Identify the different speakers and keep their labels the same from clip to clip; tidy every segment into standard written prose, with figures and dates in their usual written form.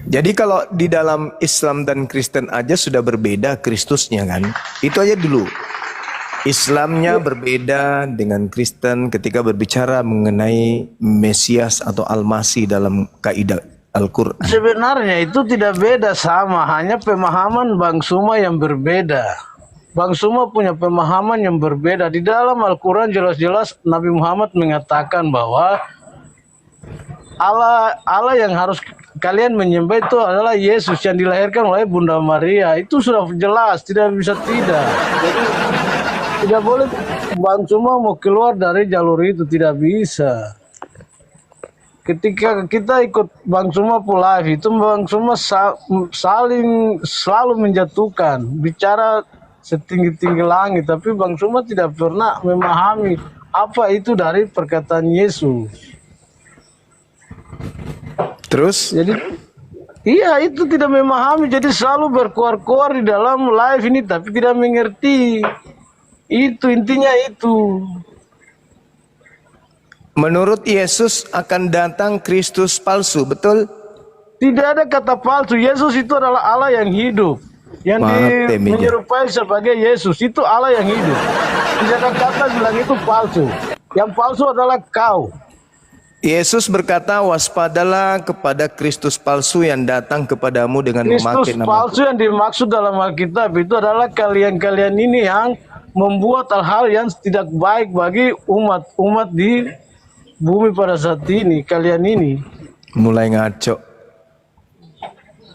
Speaker 1: Jadi kalau di dalam Islam dan Kristen aja sudah berbeda Kristusnya kan. Itu aja dulu. Islamnya berbeda dengan Kristen ketika berbicara mengenai Mesias atau Al-Masih dalam kaidah Al-Quran.
Speaker 2: Sebenarnya itu tidak beda, sama, hanya pemahaman Bang Suma yang berbeda. Bang Suma punya pemahaman yang berbeda. Di dalam Al-Quran jelas-jelas Nabi Muhammad mengatakan bahwa Allah yang harus kalian menyembah itu adalah Yesus yang dilahirkan oleh Bunda Maria. Itu sudah jelas, tidak bisa tidak. Jadi tidak boleh Bang Suma mau keluar dari jalur itu, tidak bisa. Ketika kita ikut Bang Suma live itu, Bang Suma selalu menjatuhkan, bicara setinggi-tinggi langit, tapi Bang Suma tidak pernah memahami apa itu dari perkataan Yesus.
Speaker 1: Terus?
Speaker 2: Jadi iya, itu tidak memahami, jadi selalu berkuar-kuar di dalam live ini tapi tidak mengerti. Itu intinya itu.
Speaker 1: Menurut Yesus akan datang Kristus palsu, betul?
Speaker 2: Tidak ada kata palsu. Yesus itu adalah Allah yang hidup, yang menyerupai sebagai Yesus. Itu Allah yang hidup. Tidak ada kata bilang itu palsu. Yang palsu adalah kau.
Speaker 1: Yesus berkata, waspadalah kepada Kristus palsu yang datang kepadamu dengan memakai nama.
Speaker 2: Kristus palsu yang dimaksud dalam Alkitab itu adalah kalian-kalian ini yang membuat hal-hal yang tidak baik bagi umat di bumi pada saat ini. Kalian ini
Speaker 1: mulai ngaco.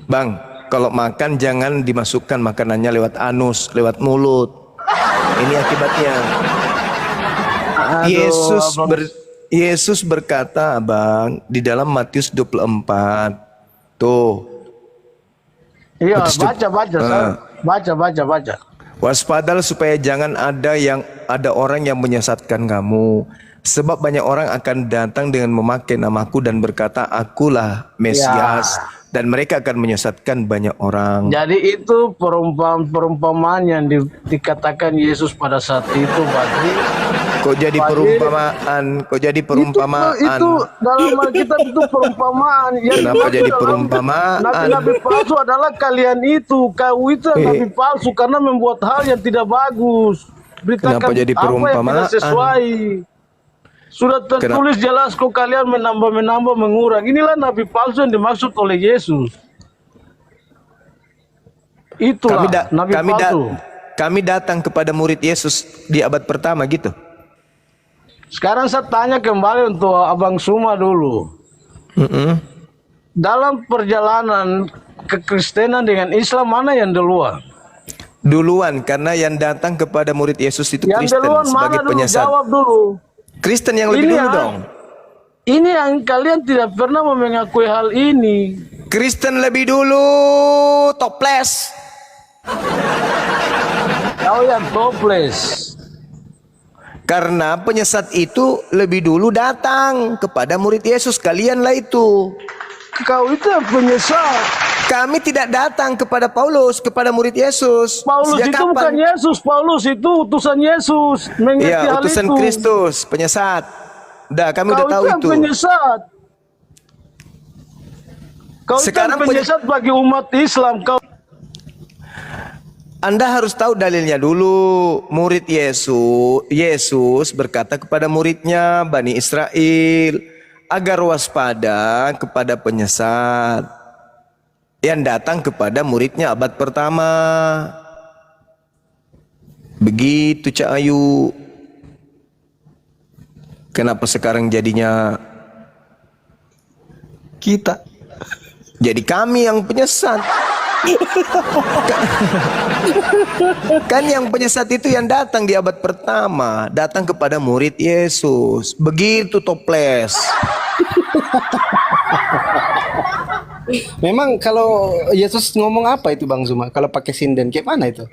Speaker 1: Bang, kalau makan jangan dimasukkan makanannya lewat anus, lewat mulut. Ini akibatnya. Yesus berkata, Bang, di dalam Matius 24. Tuh.
Speaker 2: Iya, baca.
Speaker 1: Waspadalah supaya jangan ada orang yang menyesatkan kamu. Sebab banyak orang akan datang dengan memakai namaku dan berkata, akulah Mesias. Ya. Dan mereka akan menyesatkan banyak orang.
Speaker 2: Jadi itu perumpamaan yang dikatakan Yesus pada saat itu bagi.
Speaker 1: Kok jadi perumpamaan? Kok jadi perumpamaan?
Speaker 2: Itu dalam Alkitab itu perumpamaan.
Speaker 1: Kenapa jadi perumpamaan?
Speaker 2: Nabi-nabi palsu adalah kalian itu. Kau itu nabi palsu karena membuat hal yang tidak bagus. Beritakan
Speaker 1: kenapa jadi perumpamaan?
Speaker 2: Apa yang tidak sesuai. Sudah tertulis jelas kok kalian menambah mengurang. Inilah nabi palsu yang dimaksud oleh Yesus. Itulah nabi palsu.
Speaker 1: Kami datang kepada murid Yesus di abad pertama gitu.
Speaker 2: Sekarang saya tanya kembali untuk Abang Suma dulu. Dalam perjalanan kekristenan dengan Islam mana yang duluan?
Speaker 1: Duluan, karena yang datang kepada murid Yesus itu Kristen sebagai penyesat.
Speaker 2: Jawab dulu.
Speaker 1: Kristen yang lebih dulu dong.
Speaker 2: Ini yang kalian tidak pernah mengakui hal ini.
Speaker 1: Kristen lebih dulu, toples.
Speaker 2: Kau yang toples.
Speaker 1: Karena penyesat itu lebih dulu datang kepada murid Yesus. Kalianlah itu.
Speaker 2: Kau itu yang penyesat.
Speaker 1: Kami tidak datang kepada Paulus, kepada murid Yesus.
Speaker 2: Paulus
Speaker 1: sejak
Speaker 2: itu
Speaker 1: kapan?
Speaker 2: bukan Yesus. Paulus itu utusan Yesus.
Speaker 1: Iya, utusan Kristus, penyesat. Udah, kami udah tahu itu.
Speaker 2: Penyesat. Kau sekarang penyesat bagi umat Islam.
Speaker 1: Anda harus tahu dalilnya dulu. Murid Yesus berkata kepada muridnya Bani Israel agar waspada kepada penyesat yang datang kepada muridnya abad pertama. Begitu Cak Ayu. Kenapa sekarang jadinya kita? Jadi kami yang penyesat. Kan yang penyesat itu yang datang di abad pertama, datang kepada murid Yesus. Begitu toples.
Speaker 3: Memang kalau Yesus ngomong apa itu Bang Zuma? Kalau pakai sinden kayak mana itu?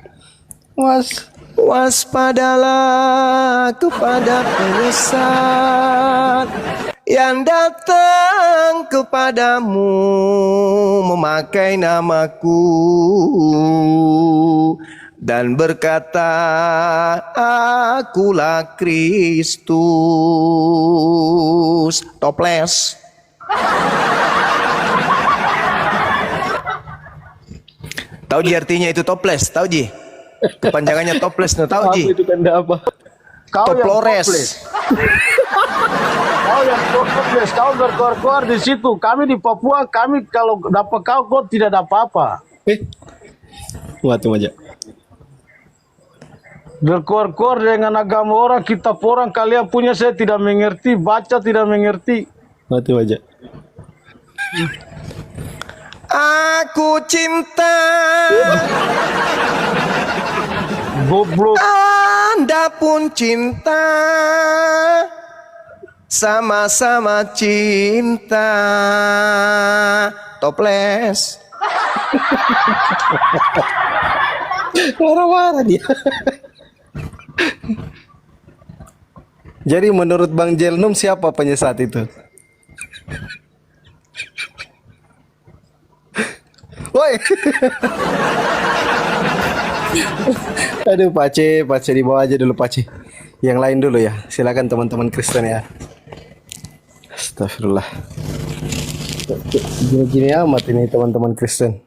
Speaker 1: Waspadalah kepada penyesat yang datang kepadamu memakai namaku dan berkata, akulah Kristus. Toples. Tahu Ji artinya itu toples, tahu Ji? Kepanjangannya toples, no, tahu
Speaker 3: Apa
Speaker 1: Ji?
Speaker 3: itu tanda apa?
Speaker 2: Kau yang
Speaker 1: Toplores.
Speaker 2: toples. Kau yang toples, kau berkoar-koar di situ. Kami di Papua, kami kalau dapat kau tidak dapat apa.
Speaker 3: Mati aja.
Speaker 2: Berkoar-koar dengan agama orang, kitab orang, kalian punya saya tidak mengerti, baca tidak mengerti.
Speaker 3: Mati aja.
Speaker 1: Aku cinta,
Speaker 2: Goblok.
Speaker 1: Anda pun cinta, sama-sama cinta. Toples.
Speaker 3: Marah-marah dia. Jadi menurut Bang Jelnum siapa penyesat itu? Woi. Aduh, Pace di bawah aja dulu Pace. Yang lain dulu ya. Silakan teman-teman Kristen ya. Astagfirullah. Gini-gini amat ini teman-teman Kristen.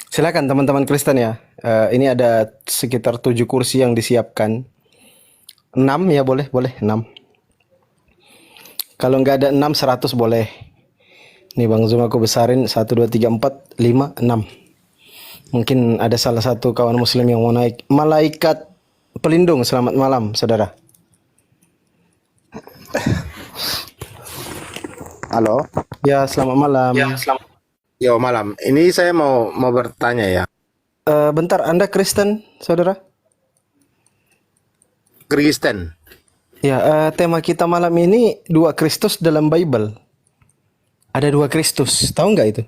Speaker 3: Silakan teman-teman Kristen ya. Ini ada sekitar 7 kursi yang disiapkan. 6 ya, boleh 6. Kalau nggak ada 6, 100 boleh. Nih Bang Zoom aku besarin 1, 2, 3, 4, 5, 6. Mungkin ada salah satu kawan muslim yang mau naik. Malaikat pelindung, selamat malam saudara.
Speaker 4: Halo.
Speaker 3: Ya, selamat malam.
Speaker 4: Yo, malam. Ini saya mau bertanya ya.
Speaker 3: Bentar, Anda Kristen saudara?
Speaker 4: Kristen.
Speaker 3: Ya, tema kita malam ini 2 Kristus dalam Bible. Ada 2 Kristus, tahu nggak itu?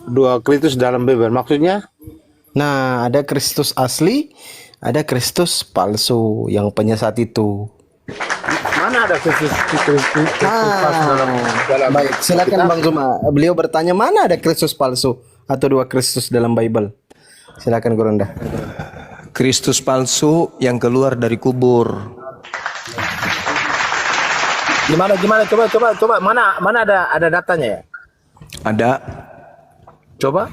Speaker 4: 2 Kristus dalam Bible. Maksudnya?
Speaker 3: Nah, ada Kristus asli, ada Kristus palsu yang penyesat itu.
Speaker 4: Mana ada Kristus dalam
Speaker 3: Baik, silakan Bang Zuma. Beliau bertanya mana ada Kristus palsu atau 2 Kristus dalam Bible. Silakan Gurunda.
Speaker 1: Kristus palsu yang keluar dari kubur.
Speaker 4: Gimana? Coba. Mana ada datanya ya?
Speaker 1: Ada,
Speaker 4: Coba.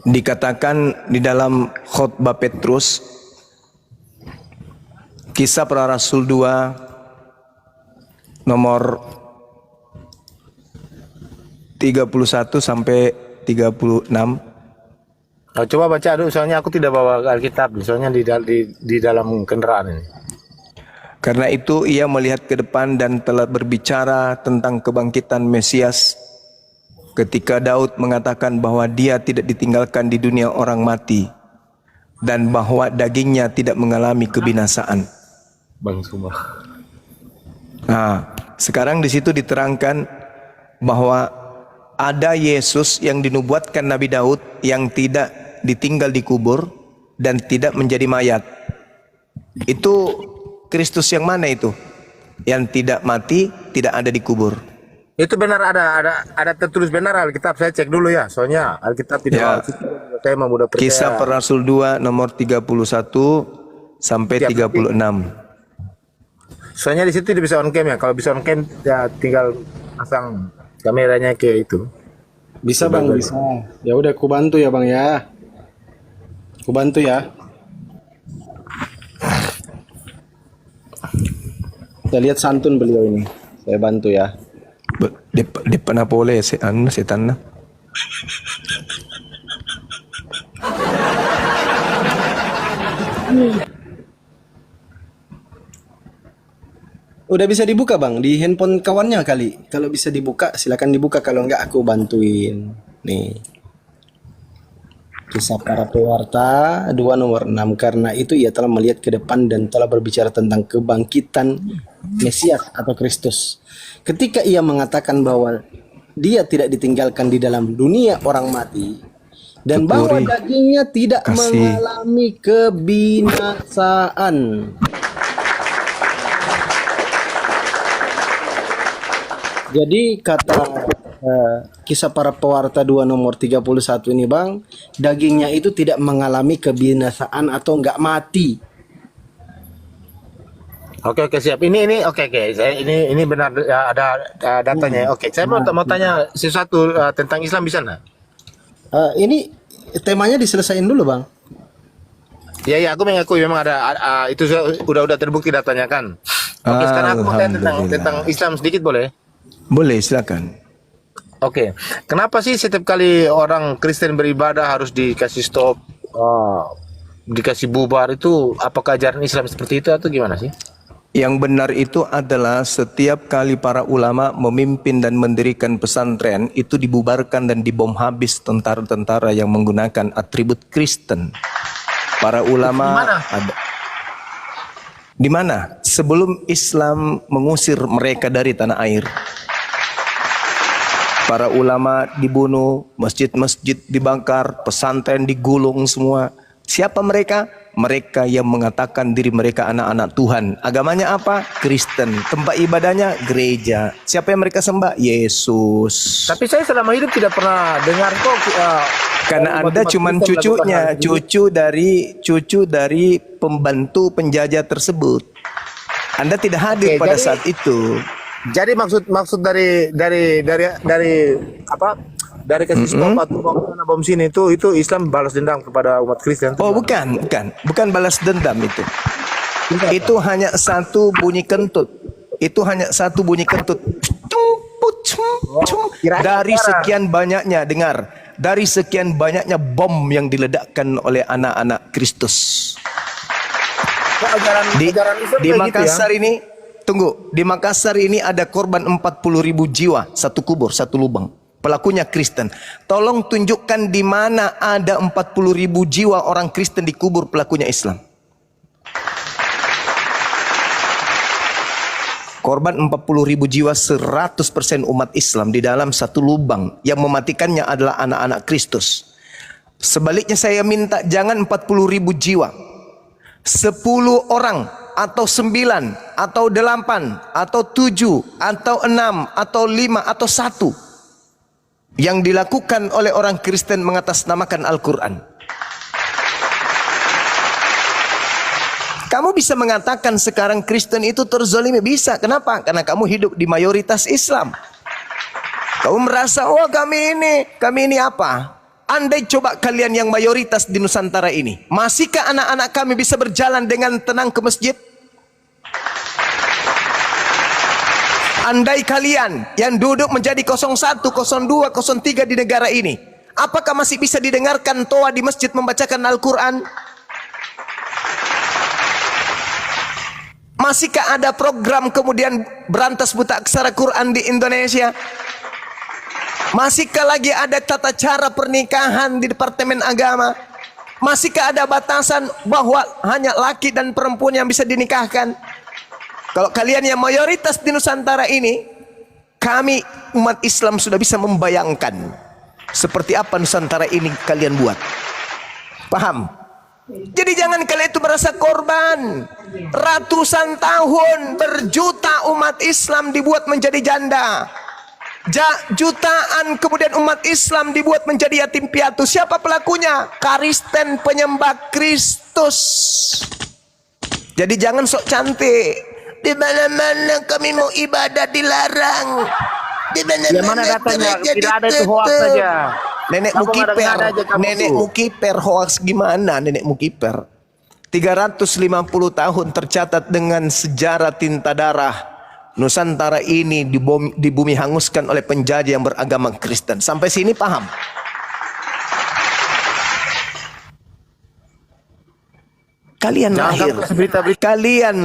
Speaker 1: dikatakan di dalam khotbah Petrus, Kisah Para Rasul 2 nomor 31 sampai 36.
Speaker 4: Coba baca dulu, soalnya aku tidak bawa Alkitab, soalnya di dalam kendaraan ini.
Speaker 1: Karena itu ia melihat ke depan dan telah berbicara tentang kebangkitan Mesias ketika Daud mengatakan bahwa dia tidak ditinggalkan di dunia orang mati dan bahwa dagingnya tidak mengalami kebinasaan.
Speaker 4: Bang Suma.
Speaker 1: Nah, sekarang di situ diterangkan bahwa ada Yesus yang dinubuatkan Nabi Daud yang tidak ditinggal di kubur dan tidak menjadi mayat. Itu Kristus yang mana itu? Yang tidak mati, tidak ada di kubur.
Speaker 4: Itu benar ada tertulis benar Alkitab. Saya cek dulu ya, soalnya Alkitab tidak
Speaker 1: Ya.
Speaker 4: saya mau mudah percaya.
Speaker 1: Kisah Para Rasul 2 nomor 31 sampai 36.
Speaker 4: Soalnya di situ dia bisa on cam ya. Kalau bisa on cam ya tinggal pasang kameranya ke itu.
Speaker 3: Bisa Bang, bisa. Ya udah aku bantu ya Bang ya. Aku bantu ya. Kita lihat santun beliau ini. Saya bantu ya.
Speaker 1: Depan apa boleh setan.
Speaker 3: Udah bisa dibuka Bang di handphone kawannya kali. Kalau bisa dibuka silakan dibuka, kalau enggak aku bantuin. Nih. Kisah Para Pewarta 2 nomor 6. Karena itu ia telah melihat ke depan dan telah berbicara tentang kebangkitan Mesias atau Kristus. Ketika ia mengatakan bahwa dia tidak ditinggalkan di dalam dunia orang mati dan bahwa
Speaker 1: Tuturi.
Speaker 3: dagingnya tidak
Speaker 1: Kasih.
Speaker 3: mengalami kebinasaan. Jadi kata Kisah Para Pewarta 2 nomor 31 ini Bang, dagingnya itu tidak mengalami kebinasaan atau enggak mati.
Speaker 4: Oke siap. Ini oke. Saya ini benar ya, ada datanya. Oke, saya mau tanya sesuatu tentang Islam bisa nggak?
Speaker 3: Ini temanya diselesaikan dulu, Bang.
Speaker 4: Ya, aku mengakui memang ada itu udah terbukti datanya kan. Oke, sekarang aku mau tanya tentang
Speaker 1: Alhamdulillah.
Speaker 4: Islam sedikit boleh?
Speaker 1: Boleh, silakan.
Speaker 4: Oke, kenapa sih setiap kali orang Kristen beribadah harus dikasih stop, dikasih bubar itu? Apakah ajaran Islam seperti itu atau gimana sih?
Speaker 1: Yang benar itu adalah setiap kali para ulama memimpin dan mendirikan pesantren itu dibubarkan dan dibom habis tentara-tentara yang menggunakan atribut Kristen. Para ulama ada di mana? Sebelum Islam mengusir mereka dari tanah air. Para ulama dibunuh, masjid-masjid dibakar, pesantren digulung semua. Siapa mereka? Mereka yang mengatakan diri mereka anak-anak Tuhan. Agamanya apa? Kristen. Tempat ibadahnya gereja. Siapa yang mereka sembah? Yesus.
Speaker 4: Tapi saya selama hidup tidak pernah dengar kok.
Speaker 1: Karena Anda
Speaker 4: umat
Speaker 1: cuman
Speaker 4: Kristen melakukan
Speaker 1: cucunya,
Speaker 4: hal itu.
Speaker 1: cucu dari pembantu penjajah tersebut. Anda tidak hadir
Speaker 4: Oke,
Speaker 1: pada
Speaker 4: jadi-
Speaker 1: saat itu.
Speaker 4: Jadi maksud dari apa? Dari kasih stop atau bom sini itu Islam balas dendam kepada umat Kristen.
Speaker 1: Oh, bukan balas dendam itu. Itu hanya satu bunyi kentut. Itu hanya satu bunyi kentut. Cung, put, cung, cung.
Speaker 4: kirain
Speaker 1: Dari
Speaker 4: suara.
Speaker 1: sekian banyaknya, dengar. Dari sekian banyaknya bom yang diledakkan oleh anak-anak Kristus. Di
Speaker 4: Ajaran Islam
Speaker 1: di
Speaker 4: kayak
Speaker 1: Makassar
Speaker 4: gitu ya?
Speaker 1: ini, tunggu, di Makassar ini ada korban 40.000 jiwa, satu kubur, satu lubang. Pelakunya Kristen. Tolong tunjukkan di mana ada 40.000 jiwa orang Kristen dikubur, pelakunya Islam. Korban 40.000 jiwa, 100% umat Islam di dalam satu lubang. Yang mematikannya adalah anak-anak Kristus. Sebaliknya saya minta jangan 40.000 jiwa. 10 orang atau 9 atau 8 atau 7 atau 6 atau 5 atau 1 yang dilakukan oleh orang Kristen mengatasnamakan Al-Quran. Kamu bisa mengatakan sekarang Kristen itu terzolimi, bisa. Kenapa? Karena kamu hidup di mayoritas Islam. Kamu merasa, oh kami ini apa? Andai coba kalian yang mayoritas di Nusantara ini, masihkah anak-anak kami bisa berjalan dengan tenang ke masjid? Andai kalian yang duduk menjadi 01, 02, 03 di negara ini, apakah masih bisa didengarkan toa di masjid membacakan Al-Quran? Masihkah ada program kemudian berantas buta aksara Quran di Indonesia? Masihkah lagi ada tata cara pernikahan di Departemen Agama? Masihkah ada batasan bahwa hanya laki dan perempuan yang bisa dinikahkan? Kalau kalian yang mayoritas di Nusantara ini, kami umat Islam sudah bisa membayangkan seperti apa Nusantara ini kalian buat. Paham? Jadi jangan kalian itu merasa korban. Ratusan tahun, berjuta umat Islam dibuat menjadi janda. Jutaan kemudian umat Islam dibuat menjadi yatim piatu. Siapa pelakunya? Kristen penyembah Kristus. Jadi jangan sok cantik. Di mana-mana kami mau ibadah dilarang. Di
Speaker 4: Ya mana datanya?
Speaker 1: gereja
Speaker 4: Tidak ada itu hoax
Speaker 1: ditutup.
Speaker 4: saja.
Speaker 1: Nenekmu
Speaker 4: Kamu
Speaker 1: kiper,
Speaker 4: ada aja kamu
Speaker 1: nenekmu
Speaker 4: tuh.
Speaker 1: kiper, hoax gimana nenekmu kiper? 350 tahun tercatat dengan sejarah tinta darah. Nusantara ini di bumi hanguskan oleh penjajah yang beragama Kristen. Sampai sini paham? Kalian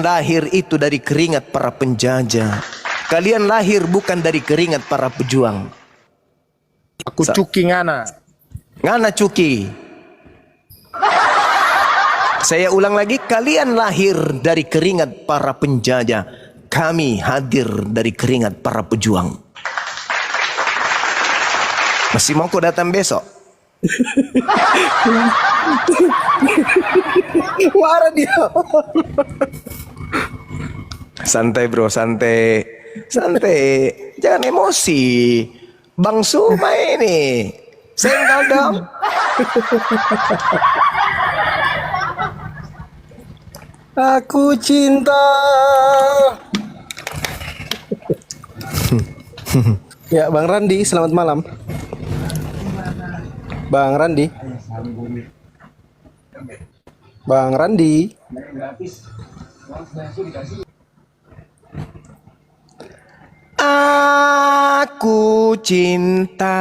Speaker 1: lahir itu dari keringat para penjajah. Kalian lahir bukan dari keringat para pejuang.
Speaker 4: Aku cuki ngana.
Speaker 1: Ngana cuki. Saya ulang lagi, kalian lahir dari keringat para penjajah. Kami hadir dari keringat para pejuang. Masih mau kau datang besok? Marah dia. Santai bro, santai. Santai. Jangan emosi. Bang Suma ini. Senggol dong.
Speaker 3: Aku cinta. Ya, Bang Randi, selamat malam. Bang Randi. Bang Randi.
Speaker 1: Aku cinta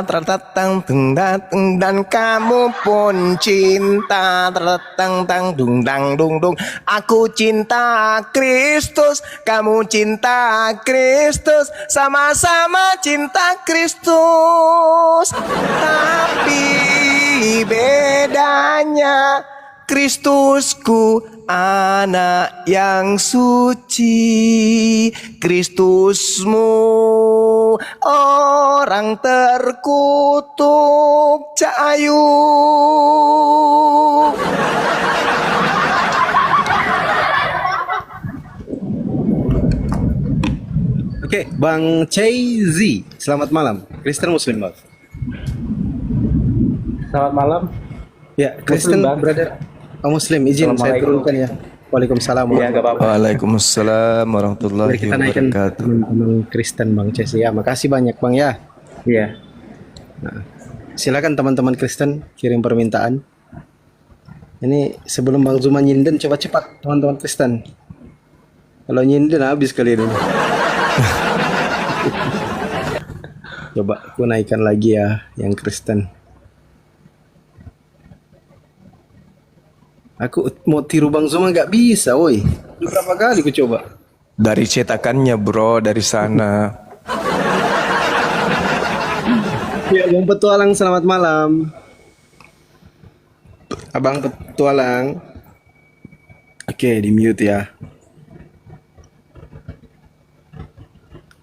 Speaker 1: tertatang datang dan kamu pun cinta tertatang tang dung dang dung dung. Aku cinta Kristus, kamu cinta Kristus, sama-sama cinta Kristus. Tapi bedanya Kristusku anak yang suci, Kristusmu orang terkutuk cahayu.
Speaker 3: Oke, Bang Chey, selamat malam. Kristen Muslim, Bang.
Speaker 5: Selamat malam.
Speaker 3: Ya, Kristen
Speaker 5: Bang.
Speaker 3: brother. Oh, Muslim, izin saya
Speaker 5: Assalamualaikum.
Speaker 3: turunkan ya. Waalaikumsalam.
Speaker 5: Iya, nggak apa-apa.
Speaker 1: Waalaikumsalam warahmatullahi
Speaker 3: Mari kita naikkan
Speaker 1: wabarakatuh.
Speaker 3: teman-teman Kristen Bang Chey. Ya, makasih banyak Bang ya.
Speaker 5: Iya.
Speaker 3: Silakan teman-teman Kristen kirim permintaan. Ini sebelum Bang Zuma nyinden, coba cepat teman-teman Kristen. Kalau nyinden habis kali ini. Coba aku naikkan lagi ya yang Kristen. Aku mau tiru Bang Zuma nggak bisa, woi. Berapa kali aku coba?
Speaker 1: Dari cetakannya bro, dari sana.
Speaker 3: Ya, Bang Petualang, selamat malam. Abang Petualang. Oke, di mute ya.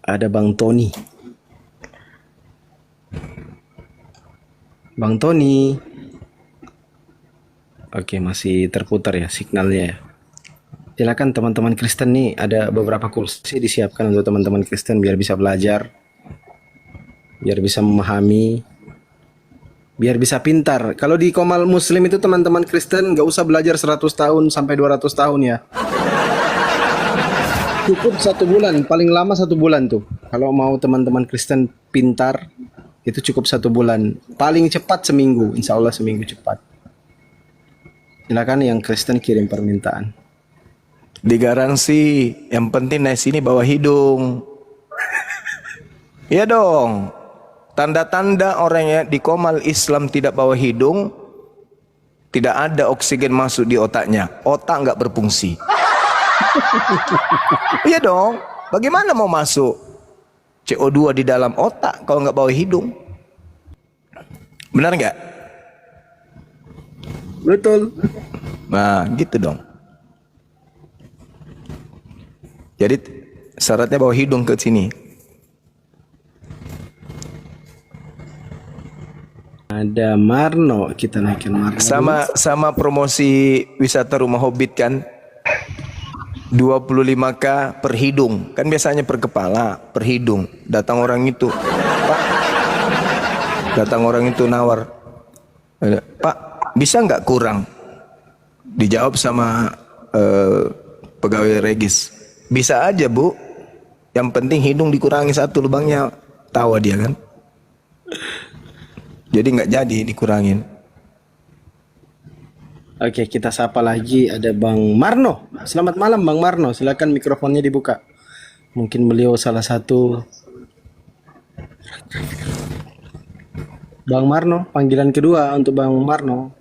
Speaker 3: Ada Bang Tony. Bang Tony. Oke, masih terputar ya signalnya ya. Silakan teman-teman Kristen nih, ada beberapa kursi disiapkan untuk teman-teman Kristen biar bisa belajar, biar bisa memahami, biar bisa pintar. Kalau di Komal Muslim itu teman-teman Kristen nggak usah belajar 100 tahun sampai 200 tahun ya. Cukup 1 bulan, paling lama 1 bulan tuh. Kalau mau teman-teman Kristen pintar, itu cukup 1 bulan. Paling cepat seminggu, insya Allah seminggu cepat. Silakan yang Kristen kirim permintaan.
Speaker 1: Digaransi, yang penting naik sini bawa hidung. Iya dong. Tanda-tanda orang yang di Komal Islam tidak bawa hidung, tidak ada oksigen masuk di otaknya. Otak nggak berfungsi. Iya dong. Bagaimana mau masuk CO2 di dalam otak kalau nggak bawa hidung? Benar nggak?
Speaker 3: Betul.
Speaker 1: Nah, gitu dong. Jadi syaratnya bawa hidung ke sini.
Speaker 3: Ada Marno, kita naikin Marno.
Speaker 1: Sama promosi wisata rumah Hobbit kan. 25k per hidung. Kan biasanya per kepala, per hidung. Datang orang itu, Pak. Datang orang itu nawar. Pak, bisa nggak kurang? Dijawab sama pegawai regis. Bisa aja bu. Yang penting hidung dikurangi 1 lubangnya. Tawa dia kan. Jadi nggak jadi dikurangin.
Speaker 3: Oke, kita sapa lagi, ada Bang Marno. Selamat malam Bang Marno, silakan mikrofonnya dibuka. Mungkin beliau salah satu. Bang Marno, panggilan kedua untuk Bang Marno.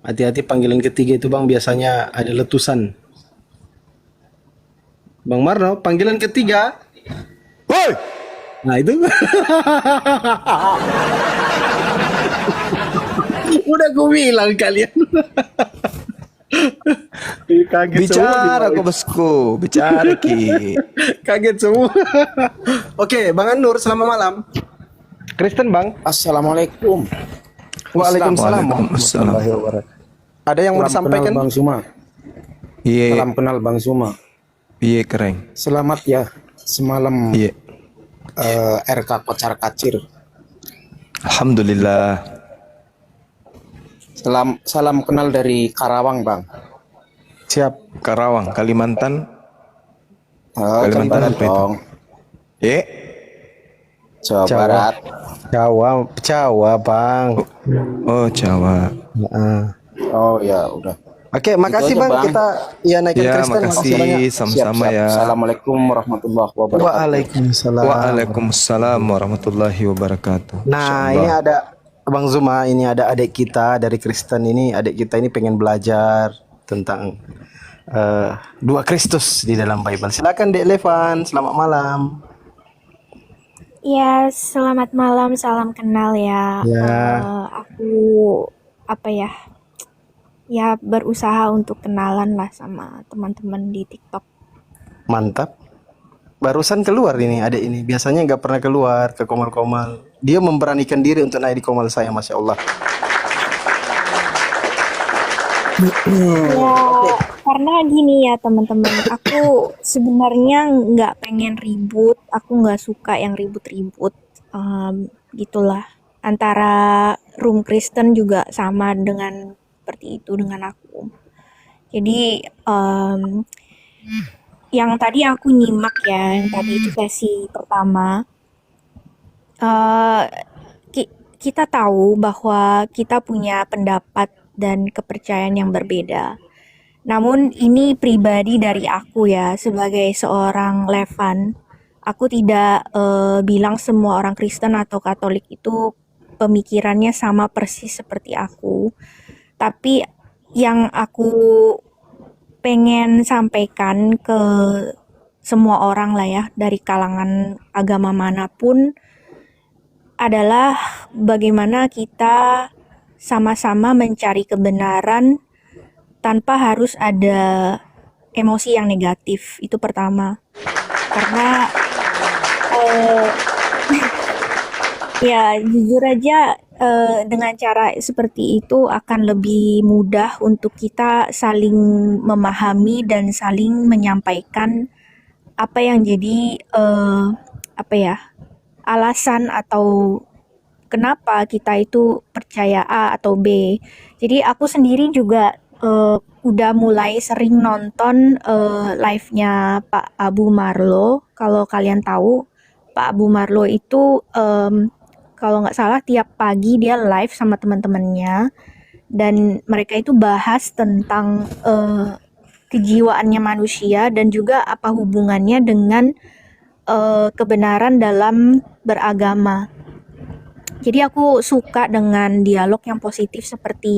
Speaker 3: Hati-hati panggilan ketiga itu Bang, biasanya ada letusan. Bang Marno, panggilan ketiga.
Speaker 1: Woi!
Speaker 3: Nah itu. Udah gue bilang kalian. Kaget
Speaker 1: Bicara
Speaker 3: semua,
Speaker 1: kok bosku, bicara ki.
Speaker 3: kaget semua. Oke, Bang Anur, selamat malam. Kristen Bang.
Speaker 5: Assalamualaikum.
Speaker 3: Waalaikumsalam.
Speaker 1: Waalaikumsalam.
Speaker 3: Ada yang mau
Speaker 5: Salam
Speaker 3: disampaikan?
Speaker 5: kenal Bang Suma.
Speaker 1: Iya,
Speaker 5: Salam kenal Bang Suma.
Speaker 1: iya keren.
Speaker 5: Selamat ya semalam
Speaker 1: Iya.
Speaker 5: RK Kocar Kacir.
Speaker 1: Alhamdulillah.
Speaker 5: Salam kenal dari Karawang Bang.
Speaker 3: Siap.
Speaker 1: Karawang, Kalimantan.
Speaker 5: Oh,
Speaker 1: Kalimantan apa itu?
Speaker 5: dong. Jawa Barat.
Speaker 3: Jawa, Bang.
Speaker 1: Oh, Jawa.
Speaker 3: Heeh.
Speaker 5: Oh ya udah.
Speaker 3: Oke, makasih
Speaker 5: aja,
Speaker 3: Bang.
Speaker 5: Bang.
Speaker 3: Kita ya naikkan
Speaker 1: Ya,
Speaker 3: Kristen. Makasih banyak.
Speaker 1: makasih sama-sama
Speaker 5: Siap.
Speaker 1: ya.
Speaker 5: Assalamualaikum warahmatullahi wabarakatuh.
Speaker 3: Waalaikumsalam.
Speaker 1: Waalaikumsalam warahmatullahi wabarakatuh.
Speaker 3: Nah, ini ada Bang Zuma, ini ada adik kita dari Kristen ini. Adik kita ini pengen belajar tentang dua Kristus di dalam Bible. Silakan Dek Levan, selamat malam.
Speaker 6: Ya, selamat malam, salam kenal ya.
Speaker 3: Ya.
Speaker 6: Aku apa ya? Ya berusaha untuk kenalan lah sama teman-teman di TikTok.
Speaker 3: Mantap. Barusan keluar ini adik ini. Biasanya nggak pernah keluar ke komal-komal. Dia memberanikan diri untuk naik di komal saya, Masya Allah.
Speaker 6: Ya, karena gini ya teman-teman, aku sebenarnya nggak pengen ribut, aku nggak suka yang ribut-ribut, gitulah. Antara room Kristen juga sama dengan seperti itu dengan aku. Jadi yang tadi aku nyimak ya, yang tadi itu sesi pertama, kita tahu bahwa kita punya pendapat dan kepercayaan yang berbeda. Namun ini pribadi dari aku ya, sebagai seorang Levan, aku tidak bilang semua orang Kristen atau Katolik itu pemikirannya sama persis seperti aku. Tapi yang aku pengen sampaikan ke semua orang lah ya, dari kalangan agama manapun, adalah bagaimana kita sama-sama mencari kebenaran tanpa harus ada emosi yang negatif. Itu pertama. Karena ya jujur aja dengan cara seperti itu akan lebih mudah untuk kita saling memahami dan saling menyampaikan apa yang jadi alasan atau kenapa kita itu percaya A atau B. Jadi aku sendiri juga udah mulai sering nonton live-nya Pak Abu Marlo. Kalau kalian tahu, Pak Abu Marlo itu kalau nggak salah tiap pagi dia live sama teman-temannya, dan mereka itu bahas tentang kejiwaannya manusia dan juga apa hubungannya dengan kebenaran dalam beragama. Jadi aku suka dengan dialog yang positif seperti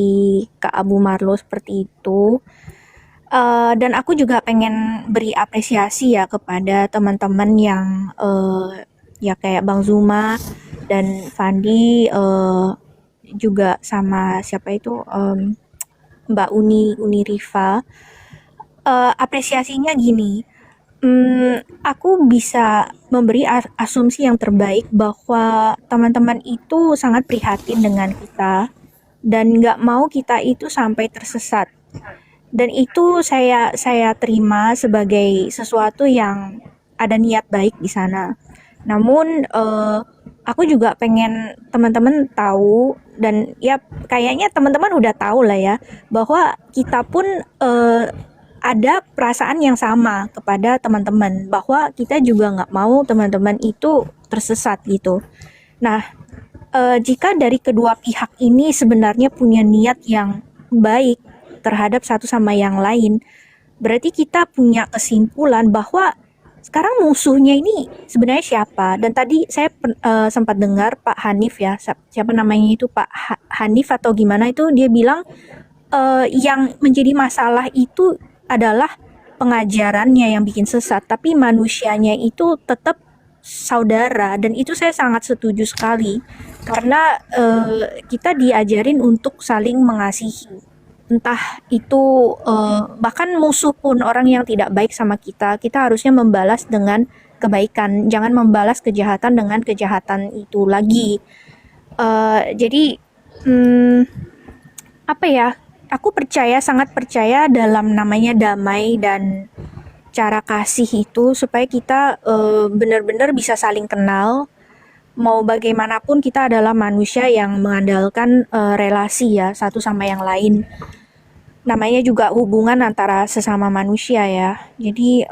Speaker 6: Kak Abu Marlo seperti itu. Dan aku juga pengen beri apresiasi ya kepada teman-teman yang ya kayak Bang Zuma dan Fandi, juga sama siapa itu Mbak Uni Rifa. Apresiasinya gini, aku bisa memberi asumsi yang terbaik bahwa teman-teman itu sangat prihatin dengan kita dan nggak mau kita itu sampai tersesat. Dan itu saya terima sebagai sesuatu yang ada niat baik di sana. Namun aku juga pengen teman-teman tahu, dan ya kayaknya teman-teman udah tahu lah ya, bahwa kita pun ada perasaan yang sama kepada teman-teman, bahwa kita juga nggak mau teman-teman itu tersesat gitu. Nah, jika dari kedua pihak ini sebenarnya punya niat yang baik terhadap satu sama yang lain, berarti kita punya kesimpulan bahwa sekarang musuhnya ini sebenarnya siapa. Dan tadi saya sempat dengar Pak Hanif ya, siapa namanya itu, Pak Hanif atau gimana itu, dia bilang yang menjadi masalah itu adalah pengajarannya yang bikin sesat, tapi manusianya itu tetap saudara. Dan itu saya sangat setuju sekali, karena kita diajarin untuk saling mengasihi, entah itu bahkan musuh pun, orang yang tidak baik sama kita harusnya membalas dengan kebaikan, jangan membalas kejahatan dengan kejahatan itu lagi. Jadi apa ya, aku sangat percaya dalam namanya damai dan cara kasih itu, supaya kita benar-benar bisa saling kenal. Mau bagaimanapun kita adalah manusia yang mengandalkan relasi ya, satu sama yang lain. Namanya juga hubungan antara sesama manusia ya. Jadi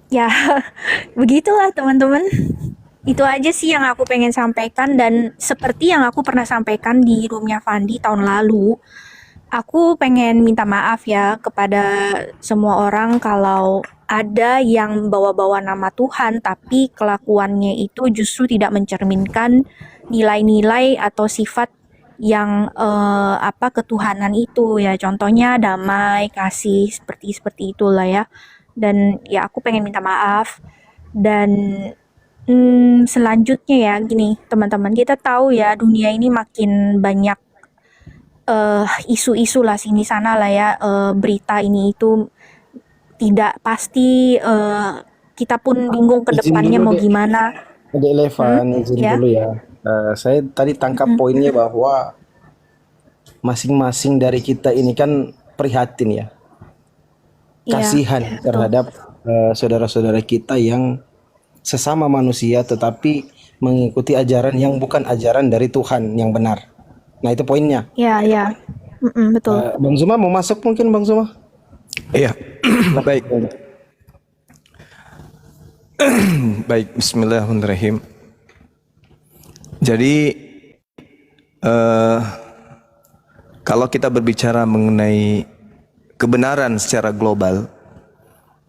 Speaker 6: Ya, begitulah teman-teman. Itu aja sih yang aku pengen sampaikan, dan seperti yang aku pernah sampaikan di roomnya Fandi tahun lalu, aku pengen minta maaf ya kepada semua orang kalau ada yang bawa-bawa nama Tuhan tapi kelakuannya itu justru tidak mencerminkan nilai-nilai atau sifat yang ketuhanan itu ya. Contohnya damai, kasih, seperti itulah ya. Dan ya aku pengen minta maaf. Dan selanjutnya ya gini teman-teman, kita tahu ya dunia ini makin banyak isu-isu lah sini sana lah ya, berita ini itu tidak pasti, kita pun bingung ke
Speaker 3: Izin
Speaker 6: depannya
Speaker 3: dulu
Speaker 6: mau
Speaker 3: deh,
Speaker 6: gimana.
Speaker 3: Dek Levan, izin
Speaker 6: Ya.
Speaker 3: dulu ya. Saya tadi tangkap poinnya bahwa masing-masing dari kita ini kan prihatin ya,
Speaker 6: Iya,
Speaker 3: kasihan terhadap saudara-saudara kita yang sesama manusia tetapi mengikuti ajaran yang bukan ajaran dari Tuhan yang benar. Nah itu poinnya.
Speaker 6: ya, betul.
Speaker 3: Bang Zuma mau masuk mungkin Bang Zuma?
Speaker 1: Iya. Baik. Baik, bismillahirrahmanirrahim. Jadi kalau kita berbicara mengenai kebenaran secara global,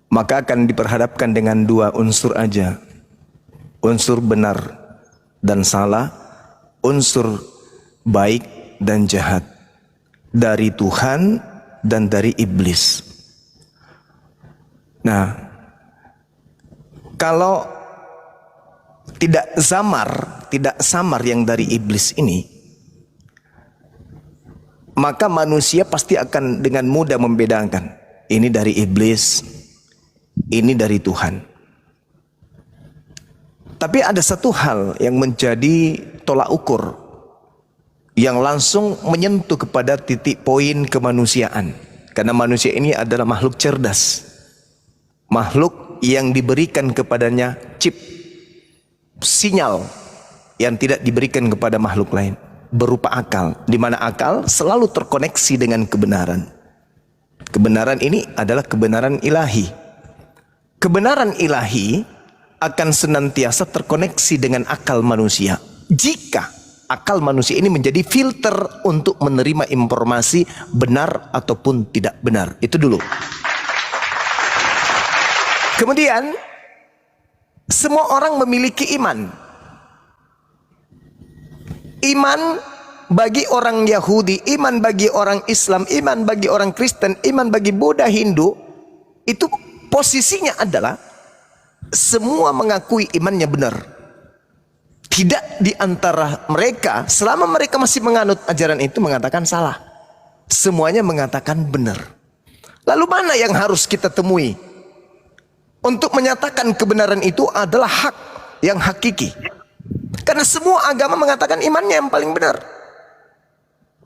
Speaker 1: maka akan diperhadapkan dengan dua unsur aja. Unsur benar dan salah, unsur baik dan jahat, dari Tuhan dan dari iblis. Nah, kalau tidak samar yang dari iblis ini, maka manusia pasti akan dengan mudah membedakan ini dari iblis, ini dari Tuhan. Tapi ada satu hal yang menjadi tolak ukur yang langsung menyentuh kepada titik poin kemanusiaan. Karena manusia ini adalah makhluk cerdas, makhluk yang diberikan kepadanya chip, sinyal yang tidak diberikan kepada makhluk lain, berupa akal, di mana akal selalu terkoneksi dengan kebenaran. Kebenaran ini adalah kebenaran ilahi. Kebenaran ilahi akan senantiasa terkoneksi dengan akal manusia jika akal manusia ini menjadi filter untuk menerima informasi benar ataupun tidak benar. Itu dulu. Kemudian semua orang memiliki iman. Iman bagi orang Yahudi, iman bagi orang Islam, iman bagi orang Kristen, iman bagi Buddha, Hindu, itu posisinya adalah semua mengakui imannya benar. Tidak di antara mereka, selama mereka masih menganut ajaran itu, mengatakan salah. Semuanya mengatakan benar. Lalu mana yang harus kita temui untuk menyatakan kebenaran itu adalah hak yang hakiki? Karena semua agama mengatakan imannya yang paling benar.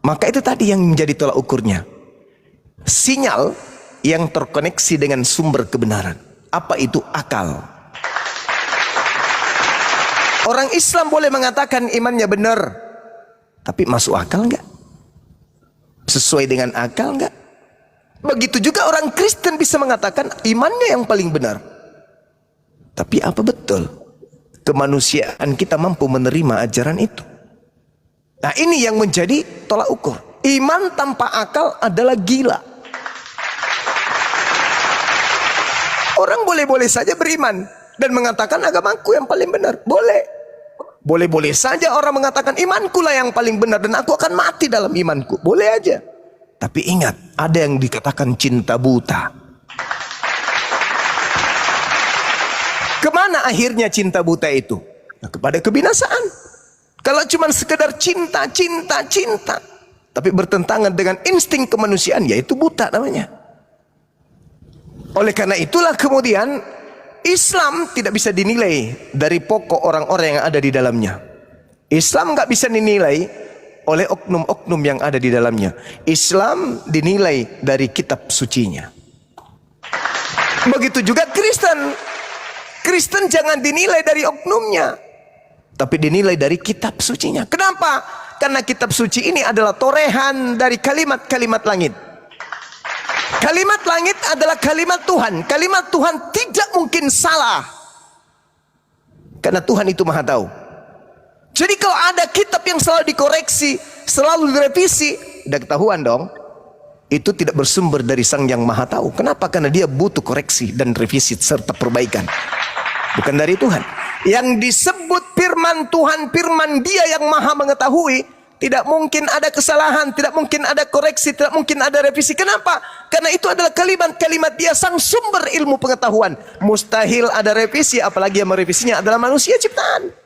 Speaker 1: Maka itu tadi yang menjadi tolak ukurnya. Sinyal yang terkoneksi dengan sumber kebenaran. Apa itu? Akal. Orang Islam boleh mengatakan imannya benar, tapi masuk akal enggak? Sesuai dengan akal enggak? Begitu juga orang Kristen bisa mengatakan imannya yang paling benar. Tapi apa betul kemanusiaan kita mampu menerima ajaran itu? Nah, ini yang menjadi tolak ukur. Iman tanpa akal adalah gila. Orang boleh-boleh saja beriman dan mengatakan agamaku yang paling benar. Boleh. Boleh-boleh saja orang mengatakan imanku lah yang paling benar dan aku akan mati dalam imanku. Boleh aja. Tapi ingat, ada yang dikatakan cinta buta. Kemana akhirnya cinta buta itu? Nah, kepada kebinasaan. Kalau cuma sekedar cinta, tapi bertentangan dengan insting kemanusiaan, yaitu buta namanya. Oleh karena itulah kemudian Islam tidak bisa dinilai dari pokok orang-orang yang ada di dalamnya. Islam nggak bisa dinilai oleh oknum-oknum yang ada di dalamnya. Islam dinilai dari kitab sucinya. Begitu juga Kristen. Kristen jangan dinilai dari oknumnya, tapi dinilai dari kitab sucinya. Kenapa? Karena kitab suci ini adalah torehan dari kalimat-kalimat langit. Kalimat langit adalah kalimat Tuhan. Kalimat Tuhan tidak mungkin salah. Karena Tuhan itu maha tahu. Jadi kalau ada kitab yang selalu dikoreksi, selalu direvisi, udah ketahuan dong, itu tidak bersumber dari Sang Yang Maha Tahu. Kenapa? Karena dia butuh koreksi dan revisi serta perbaikan. Bukan dari Tuhan. Yang disebut firman Tuhan, firman Dia yang Maha Mengetahui, tidak mungkin ada kesalahan, tidak mungkin ada koreksi, tidak mungkin ada revisi. Kenapa? Karena itu adalah kalimat-kalimat Dia, sang sumber ilmu pengetahuan. Mustahil ada revisi, apalagi yang merevisinya adalah manusia ciptaan.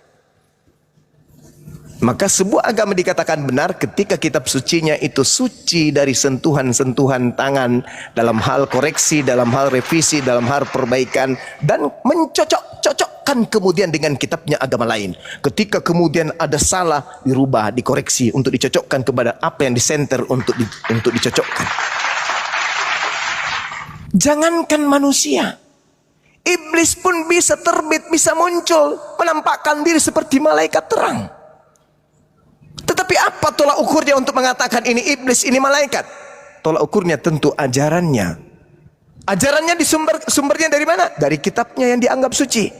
Speaker 1: Maka sebuah agama dikatakan benar ketika kitab sucinya itu suci dari sentuhan-sentuhan tangan dalam hal koreksi, dalam hal revisi, dalam hal perbaikan, dan mencocok-cocokkan kemudian dengan kitabnya agama lain. Ketika kemudian ada salah, dirubah, dikoreksi untuk dicocokkan kepada apa yang disenter untuk dicocokkan. Jangankan manusia, iblis pun bisa terbit, bisa muncul, menampakkan diri seperti malaikat terang. Tetapi apa tolak ukurnya untuk mengatakan ini iblis, ini malaikat? Tolak ukurnya tentu ajarannya. Ajarannya sumbernya dari mana? Dari kitabnya yang dianggap suci.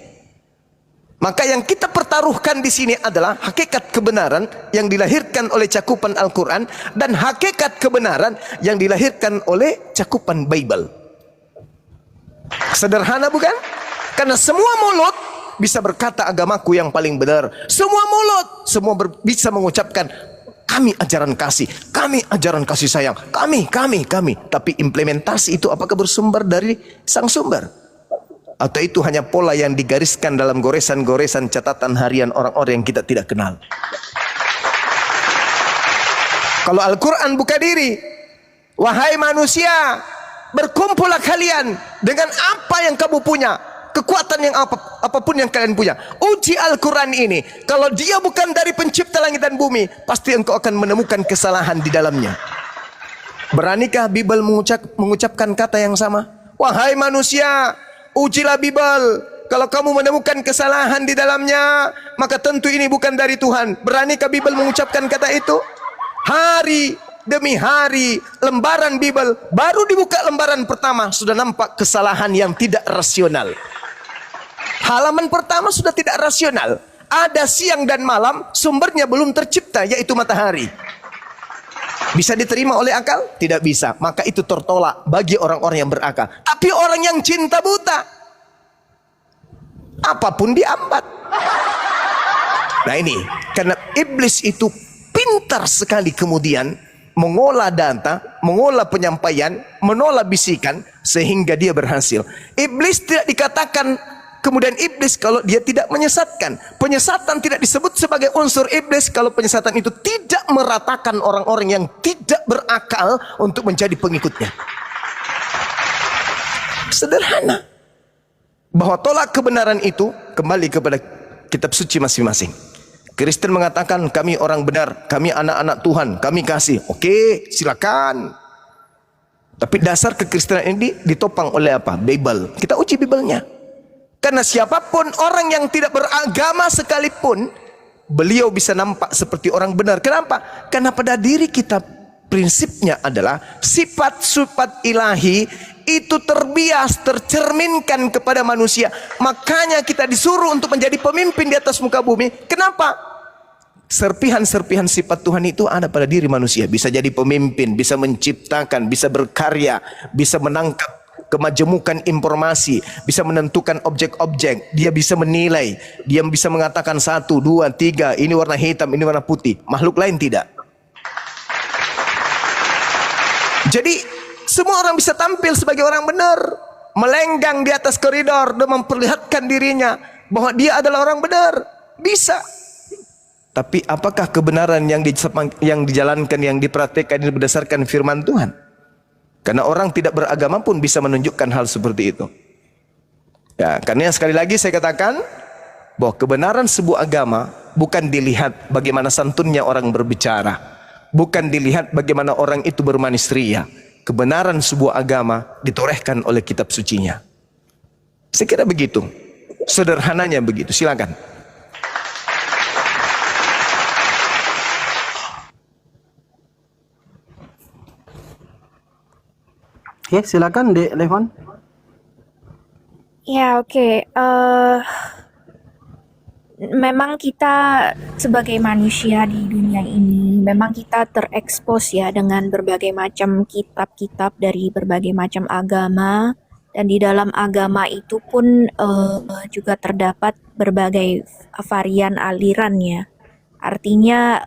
Speaker 1: Maka yang kita pertaruhkan di sini adalah hakikat kebenaran yang dilahirkan oleh cakupan Al-Quran dan hakikat kebenaran yang dilahirkan oleh cakupan Bible. Sederhana bukan? Karena semua mulut bisa berkata agamaku yang paling benar. Semua mulut, bisa mengucapkan kami ajaran kasih, kami ajaran kasih sayang, kami. Tapi implementasi itu apakah bersumber dari sang sumber? Atau itu hanya pola yang digariskan dalam goresan-goresan catatan harian orang-orang yang kita tidak kenal? Kalau Al-Quran buka diri, wahai manusia, berkumpullah kalian dengan apa yang kamu punya, kekuatan yang apapun yang kalian punya. Uji Al-Quran ini. Kalau dia bukan dari pencipta langit dan bumi, pasti engkau akan menemukan kesalahan di dalamnya. Beranikah Bible mengucapkan kata yang sama? Wahai manusia, ujilah Bible. Kalau kamu menemukan kesalahan di dalamnya, maka tentu ini bukan dari Tuhan. Beranikah Bible mengucapkan kata itu? Hari demi hari, lembaran Bible, baru dibuka lembaran pertama, sudah nampak kesalahan yang tidak rasional. Halaman pertama sudah tidak rasional. Ada siang dan malam, sumbernya belum tercipta, yaitu matahari. Bisa diterima oleh akal? Tidak bisa. Maka itu tertolak bagi orang-orang yang berakal. Tapi orang yang cinta buta, apapun diambat. Nah ini, karena iblis itu pintar sekali kemudian mengolah data, mengolah penyampaian, menolak bisikan, sehingga dia berhasil. Iblis tidak dikatakan kemudian iblis kalau dia tidak menyesatkan. Penyesatan tidak disebut sebagai unsur iblis kalau penyesatan itu tidak meratakan orang-orang yang tidak berakal untuk menjadi pengikutnya. Sederhana. Bahwa tolak kebenaran itu kembali kepada kitab suci masing-masing. Kristen mengatakan kami orang benar, kami anak-anak Tuhan, kami kasih. Oke, silakan. Tapi dasar kekristenan ini ditopang oleh apa? Bible. Kita uji Bible-nya. Karena siapapun orang yang tidak beragama sekalipun, beliau bisa nampak seperti orang benar. Kenapa? Karena pada diri kita prinsipnya adalah sifat-sifat ilahi itu terbias, tercerminkan kepada manusia. Makanya kita disuruh untuk menjadi pemimpin di atas muka bumi. Kenapa? Serpihan-serpihan sifat Tuhan itu ada pada diri manusia. Bisa jadi pemimpin, bisa menciptakan, bisa berkarya, bisa menangkap kemajemukan informasi, bisa menentukan objek-objek, dia bisa menilai, dia bisa mengatakan 1, 2, 3, ini warna hitam, ini warna putih. Makhluk lain tidak. Jadi semua orang bisa tampil sebagai orang benar, melenggang di atas koridor dan memperlihatkan dirinya bahwa dia adalah orang benar. Bisa. Tapi apakah kebenaran yang dijalankan, yang dipraktikkan ini berdasarkan firman Tuhan? Karena orang tidak beragama pun bisa menunjukkan hal seperti itu. Ya, karena sekali lagi saya katakan bahwa kebenaran sebuah agama bukan dilihat bagaimana santunnya orang berbicara, bukan dilihat bagaimana orang itu bermanis ria. Kebenaran sebuah agama ditorehkan oleh kitab sucinya. Saya kira begitu. Sederhananya begitu. Silakan.
Speaker 3: Oke, silakan Dek Levan.
Speaker 6: Ya, oke. Memang kita sebagai manusia di dunia ini, memang kita terekspos ya dengan berbagai macam kitab-kitab dari berbagai macam agama, dan di dalam agama itu pun juga terdapat berbagai varian aliran ya. Artinya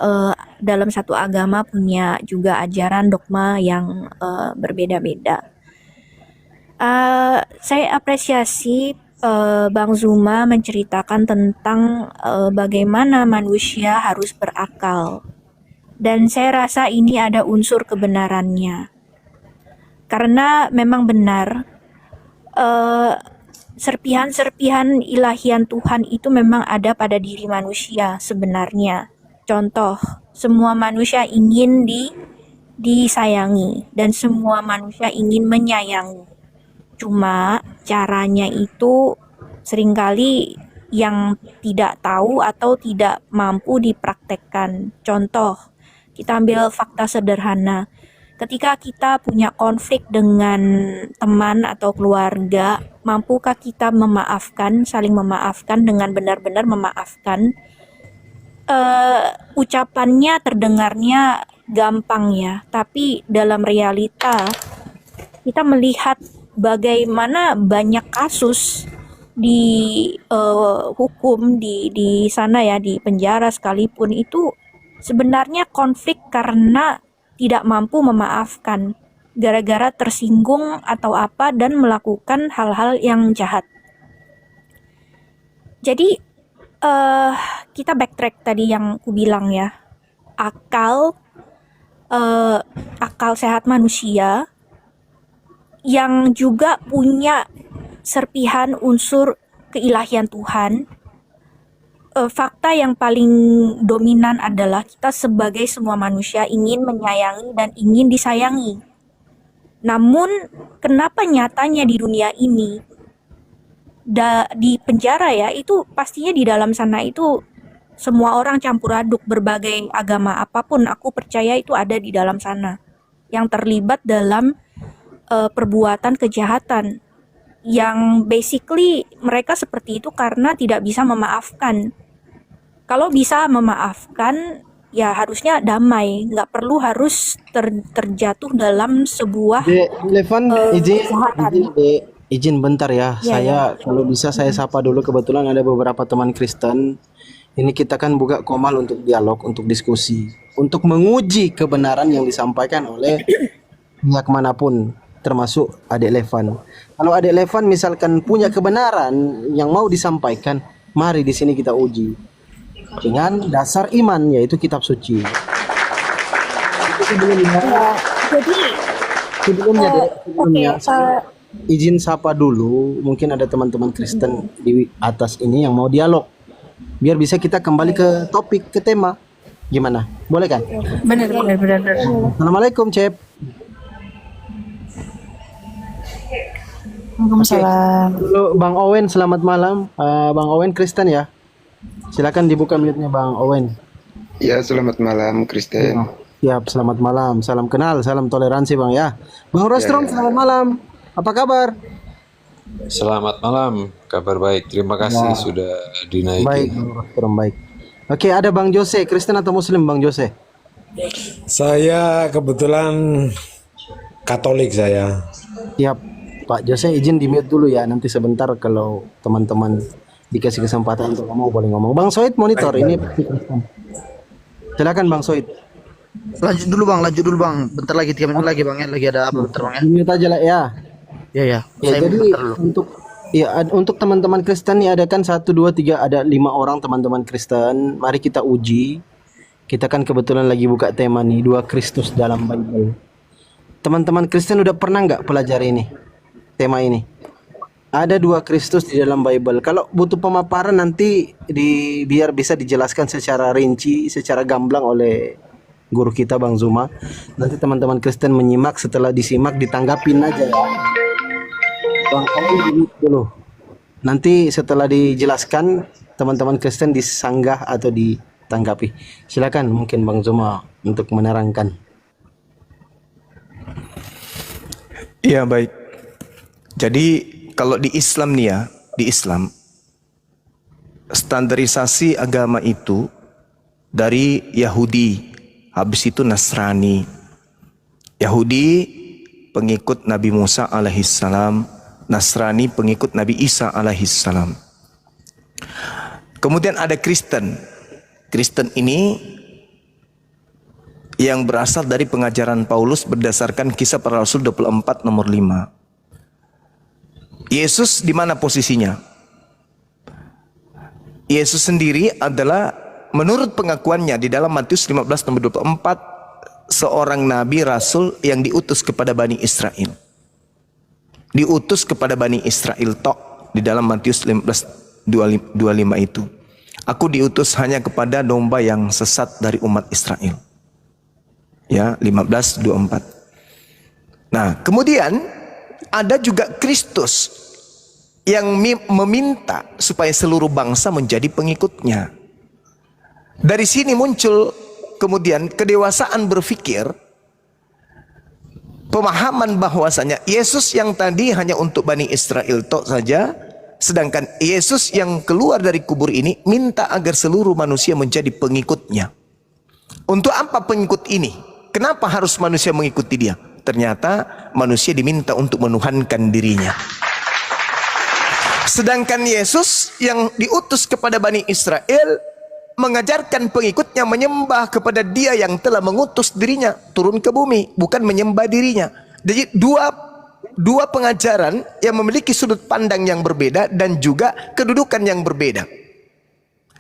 Speaker 6: dalam satu agama punya juga ajaran dogma yang berbeda-beda. Saya apresiasi Bang Zuma menceritakan tentang bagaimana manusia harus berakal. Dan saya rasa ini ada unsur kebenarannya. Karena memang benar, serpihan-serpihan ilahian Tuhan itu memang ada pada diri manusia sebenarnya. Contoh, semua manusia ingin disayangi dan semua manusia ingin menyayangi. Cuma caranya itu seringkali yang tidak tahu atau tidak mampu dipraktekkan. Contoh, kita ambil fakta sederhana. Ketika kita punya konflik dengan teman atau keluarga, mampukah kita memaafkan, saling memaafkan dengan benar-benar memaafkan? Ucapannya terdengarnya gampang ya, tapi dalam realita kita melihat bagaimana banyak kasus di hukum di sana ya, di penjara sekalipun itu sebenarnya konflik karena tidak mampu memaafkan, gara-gara tersinggung atau apa dan melakukan hal-hal yang jahat. Jadi kita backtrack tadi yang aku bilang ya, akal sehat manusia yang juga punya serpihan unsur keilahian Tuhan. Fakta yang paling dominan adalah kita sebagai semua manusia ingin menyayangi dan ingin disayangi. Namun kenapa nyatanya di dunia ini, di penjara ya, itu pastinya di dalam sana itu semua orang campur aduk, berbagai agama apapun aku percaya itu ada di dalam sana yang terlibat dalam perbuatan kejahatan yang basically mereka seperti itu karena tidak bisa memaafkan. Kalau bisa memaafkan ya harusnya damai, nggak perlu harus terjatuh dalam sebuah
Speaker 3: Dek Levan,
Speaker 6: kejahatan.
Speaker 3: izin bentar ya.
Speaker 6: Ya,
Speaker 3: Saya kalau bisa saya sapa dulu, kebetulan ada beberapa teman Kristen. Ini kita kan buka komal untuk dialog, untuk diskusi, untuk menguji kebenaran yang disampaikan oleh pihak manapun, termasuk Adik Levan. Kalau Adik Levan misalkan punya kebenaran yang mau disampaikan, mari di sini kita uji dengan dasar iman, yaitu kitab suci. Itu sebelumnya,
Speaker 6: Jadi
Speaker 3: sebelumnya, Dek,
Speaker 6: oke,
Speaker 3: sebelumnya saya izin sapa dulu. Mungkin ada teman-teman Kristen di atas ini yang mau dialog, biar bisa kita kembali ke topik, ke tema. Gimana? Boleh kan?
Speaker 6: benar.
Speaker 3: Assalamualaikum, Cep.
Speaker 7: Waalaikumsalam.
Speaker 3: Dulu Bang Owen, selamat malam. Bang Owen Kristen ya? Silakan dibuka mute-nya Bang Owen.
Speaker 8: Ya, selamat malam, Kristen.
Speaker 3: Siap, selamat malam. Salam kenal, salam toleransi Bang ya. Bang Rostrom, selamat malam. Apa kabar?
Speaker 7: Selamat malam. Kabar baik. Terima kasih sudah dinaikin.
Speaker 3: Baik, Bang Rostrom, baik. Oke, ada Bang Jose, Kristen atau Muslim Bang Jose?
Speaker 9: Saya kebetulan Katolik saya.
Speaker 3: Siap, Pak Jose izin di mute dulu ya. Nanti sebentar kalau teman-teman dikasih kesempatan untuk ngomong, boleh ngomong. Bang Soid monitor ini. Silakan Bang Soid.
Speaker 10: Lanjut dulu bang, bentar lagi 3 menit lagi bang ya, lagi ada apa bentar bang ya.
Speaker 3: Di mute aja lah ya.
Speaker 10: Ya,
Speaker 3: Ya,
Speaker 10: saya
Speaker 3: jadi
Speaker 10: bentar dulu.
Speaker 3: untuk teman-teman Kristen nih ada kan 1, 2, 3, ada 5 orang teman-teman Kristen. Mari kita uji. Kita kan kebetulan lagi buka tema nih, 2 Kristus dalam Bible. Teman-teman Kristen udah pernah nggak pelajari ini, tema ini? Ada 2 Kristus di dalam Bible. Kalau butuh pemaparan nanti biar bisa dijelaskan secara rinci, secara gamblang oleh guru kita Bang Zuma. Nanti teman-teman Kristen menyimak, setelah disimak ditanggapin aja ya. Bang Owen dulu. Nanti setelah dijelaskan teman-teman Kristen disanggah atau ditanggapi. Silakan mungkin Bang Zuma untuk menerangkan.
Speaker 1: Iya, baik. Jadi kalau di Islam nih ya, di Islam standarisasi agama itu dari Yahudi, habis itu Nasrani. Yahudi pengikut Nabi Musa alaihissalam, Nasrani pengikut Nabi Isa alaihissalam. Kemudian ada Kristen. Kristen ini yang berasal dari pengajaran Paulus berdasarkan Kisah Para Rasul 24 nomor 5. Yesus di mana posisinya? Yesus sendiri adalah menurut pengakuannya di dalam Matius 15 nomor 24 seorang nabi rasul yang diutus kepada Bani Israel. Diutus kepada Bani Israel tok di dalam Matius 15:25 itu. Aku diutus hanya kepada domba yang sesat dari umat Israel. Ya, 15:24. Nah, kemudian ada juga Kristus yang meminta supaya seluruh bangsa menjadi pengikutnya. Dari sini muncul kemudian kedewasaan berpikir, pemahaman bahwasanya Yesus yang tadi hanya untuk Bani Israel tok saja, sedangkan Yesus yang keluar dari kubur ini minta agar seluruh manusia menjadi pengikutnya. Untuk apa pengikut ini? Kenapa harus manusia mengikuti dia? Ternyata manusia diminta untuk menuhankan dirinya. Sedangkan Yesus yang diutus kepada Bani Israel mengajarkan pengikutnya menyembah kepada dia yang telah mengutus dirinya turun ke bumi, bukan menyembah dirinya. Jadi dua pengajaran yang memiliki sudut pandang yang berbeda dan juga kedudukan yang berbeda.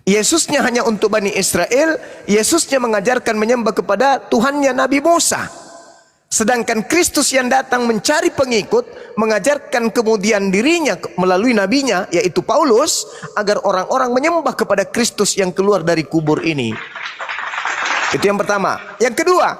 Speaker 1: Yesusnya hanya untuk Bani Israel, Yesusnya mengajarkan menyembah kepada Tuhannya Nabi Musa. Sedangkan Kristus yang datang mencari pengikut, mengajarkan kemudian dirinya melalui nabinya, yaitu Paulus, agar orang-orang menyembah kepada Kristus yang keluar dari kubur ini. Itu yang pertama. Yang kedua,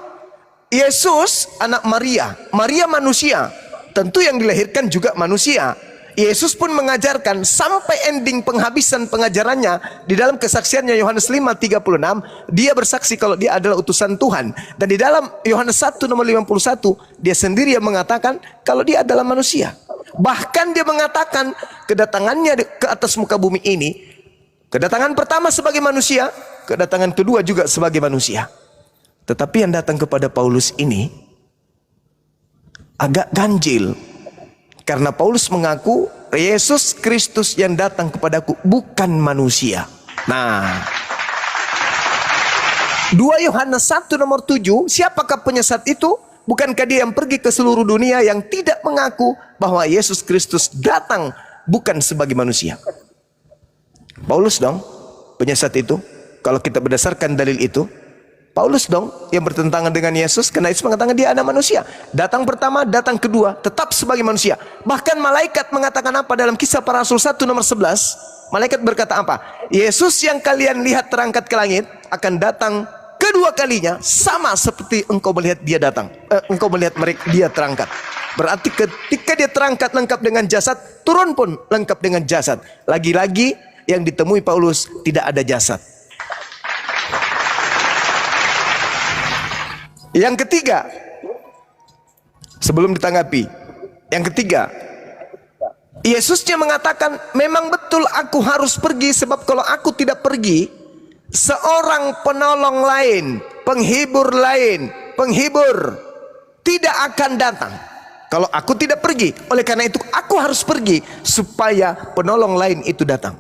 Speaker 1: Yesus anak Maria. Maria manusia, tentu yang dilahirkan juga manusia. Yesus pun mengajarkan sampai ending penghabisan pengajarannya di dalam kesaksiannya Yohanes 5:36, dia bersaksi kalau dia adalah utusan Tuhan. Dan di dalam Yohanes 1 nomor 51, dia sendiri yang mengatakan kalau dia adalah manusia. Bahkan dia mengatakan kedatangannya ke atas muka bumi ini, kedatangan pertama sebagai manusia, kedatangan kedua juga sebagai manusia. Tetapi yang datang kepada Paulus ini agak ganjil. Karena Paulus mengaku Yesus Kristus yang datang kepadaku bukan manusia. Nah, 2 Yohanes 1 nomor 7, siapakah penyesat itu? Bukankah dia yang pergi ke seluruh dunia yang tidak mengaku bahwa Yesus Kristus datang bukan sebagai manusia? Paulus dong penyesat itu. Kalau kita berdasarkan dalil itu, Paulus dong yang bertentangan dengan Yesus, karena Yesus mengatakan dia anak manusia. Datang pertama, datang kedua, tetap sebagai manusia. Bahkan malaikat mengatakan apa dalam Kisah Para Rasul 1 nomor 11? Malaikat berkata apa? Yesus yang kalian lihat terangkat ke langit akan datang kedua kalinya sama seperti engkau melihat dia datang. Engkau melihat mereka dia terangkat. Berarti ketika dia terangkat lengkap dengan jasad, turun pun lengkap dengan jasad. Lagi-lagi yang ditemui Paulus tidak ada jasad. Yang ketiga, sebelum ditanggapi, yang ketiga, Yesusnya mengatakan memang betul aku harus pergi, sebab kalau aku tidak pergi, seorang penolong lain, penghibur tidak akan datang. Kalau aku tidak pergi, oleh karena itu aku harus pergi supaya penolong lain itu datang.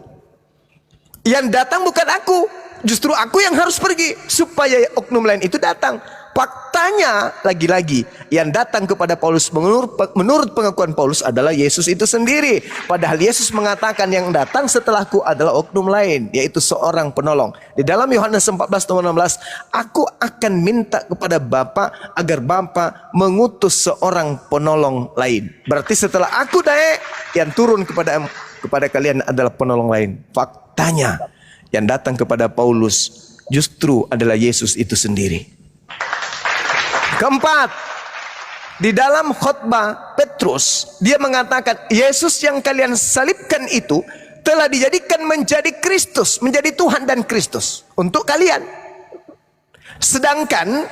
Speaker 1: Yang datang bukan aku, justru aku yang harus pergi supaya oknum lain itu datang. Faktanya lagi-lagi yang datang kepada Paulus menurut pengakuan Paulus adalah Yesus itu sendiri. Padahal Yesus mengatakan yang datang setelahku adalah oknum lain, yaitu seorang penolong. Di dalam Yohanes 14:16, aku akan minta kepada Bapa agar Bapa mengutus seorang penolong lain. Berarti setelah aku naik, yang turun kepada kalian adalah penolong lain. Faktanya yang datang kepada Paulus justru adalah Yesus itu sendiri. Keempat, di dalam khotbah Petrus, dia mengatakan Yesus yang kalian salibkan itu telah dijadikan menjadi Kristus, menjadi Tuhan dan Kristus untuk kalian. Sedangkan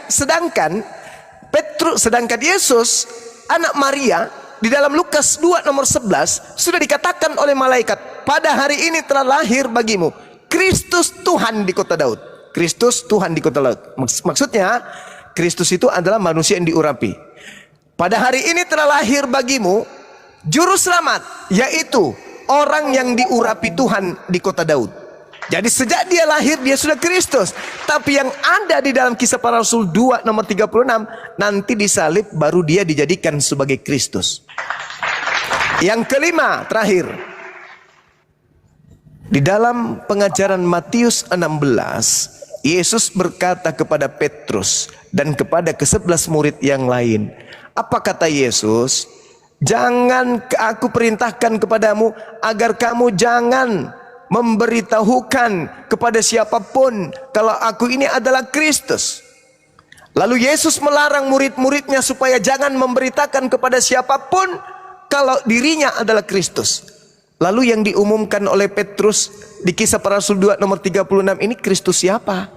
Speaker 1: Yesus anak Maria di dalam Lukas 2 nomor 11 sudah dikatakan oleh malaikat, pada hari ini telah lahir bagimu Kristus Tuhan di kota Daud. Kristus Tuhan di kota Daud. Maksudnya Kristus itu adalah manusia yang diurapi. Pada hari ini telah lahir bagimu juru selamat, yaitu orang yang diurapi Tuhan di kota Daud. Jadi sejak dia lahir dia sudah Kristus. Tapi yang ada di dalam Kisah Para Rasul 2 nomor 36, nanti disalib baru dia dijadikan sebagai Kristus. Yang kelima, terakhir, di dalam pengajaran Matius 16, Yesus berkata kepada Petrus dan kepada ke-11 murid yang lain. Apa kata Yesus? Jangan aku perintahkan kepadamu agar kamu jangan memberitahukan kepada siapapun kalau aku ini adalah Kristus. Lalu Yesus melarang murid-muridnya supaya jangan memberitakan kepada siapapun kalau dirinya adalah Kristus. Lalu yang diumumkan oleh Petrus di Kisah Para Rasul 2 nomor 36 ini, Kristus siapa?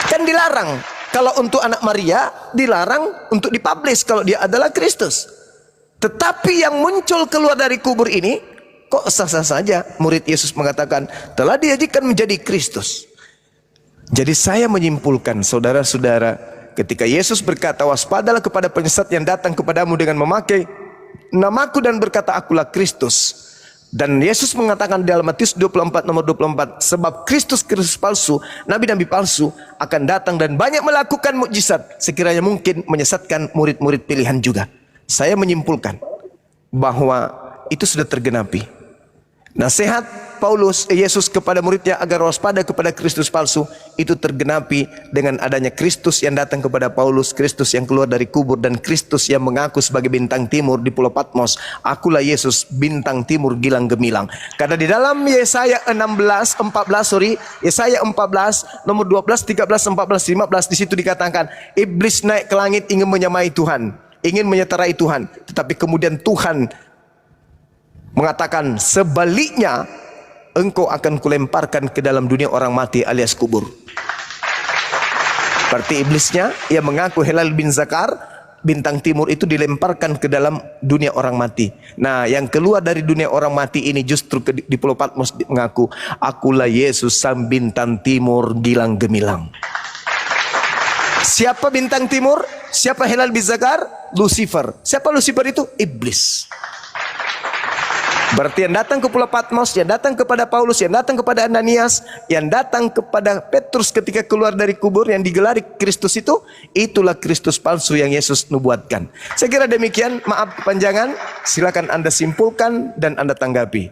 Speaker 1: Kan dilarang. Kalau untuk anak Maria dilarang untuk dipublish kalau dia adalah Kristus. Tetapi yang muncul keluar dari kubur ini kok sah-sah saja. Murid Yesus mengatakan telah dijadikan menjadi Kristus. Jadi saya menyimpulkan, saudara-saudara, ketika Yesus berkata waspadalah kepada penyesat yang datang kepadamu dengan memakai namaku dan berkata akulah Kristus. Dan Yesus mengatakan dalam Matius 24 nomor 24, sebab Kristus palsu, nabi-nabi palsu akan datang dan banyak melakukan mukjizat sekiranya mungkin menyesatkan murid-murid pilihan juga. Saya menyimpulkan bahwa itu sudah tergenapi. Nasihat Yesus kepada muridnya agar waspada kepada Kristus palsu itu tergenapi dengan adanya Kristus yang datang kepada Paulus, Kristus yang keluar dari kubur, dan Kristus yang mengaku sebagai bintang timur di Pulau Patmos. Akulah Yesus, bintang timur gilang gemilang. Karena di dalam Yesaya 14 nomor 12, 13, 14, 15 di situ dikatakan iblis naik ke langit ingin menyamai Tuhan, ingin menyeterai Tuhan, tetapi kemudian Tuhan mengatakan sebaliknya, engkau akan kulemparkan ke dalam dunia orang mati alias kubur. Berarti iblisnya yang mengaku Helal bin Zakar, bintang timur, itu dilemparkan ke dalam dunia orang mati. Nah, yang keluar dari dunia orang mati ini justru di Pulau Patmos mengaku akulah Yesus sang bintang timur gilang gemilang. Siapa bintang timur? Siapa Helal bin Zakar? Lucifer. Siapa Lucifer itu? Iblis. Berarti yang datang ke Pulau Patmos, yang datang kepada Paulus, yang datang kepada Ananias, yang datang kepada Petrus ketika keluar dari kubur yang digelari Kristus itu, itulah Kristus palsu yang Yesus nubuatkan. Saya kira demikian, maaf kepanjangan, silakan Anda simpulkan dan Anda tanggapi.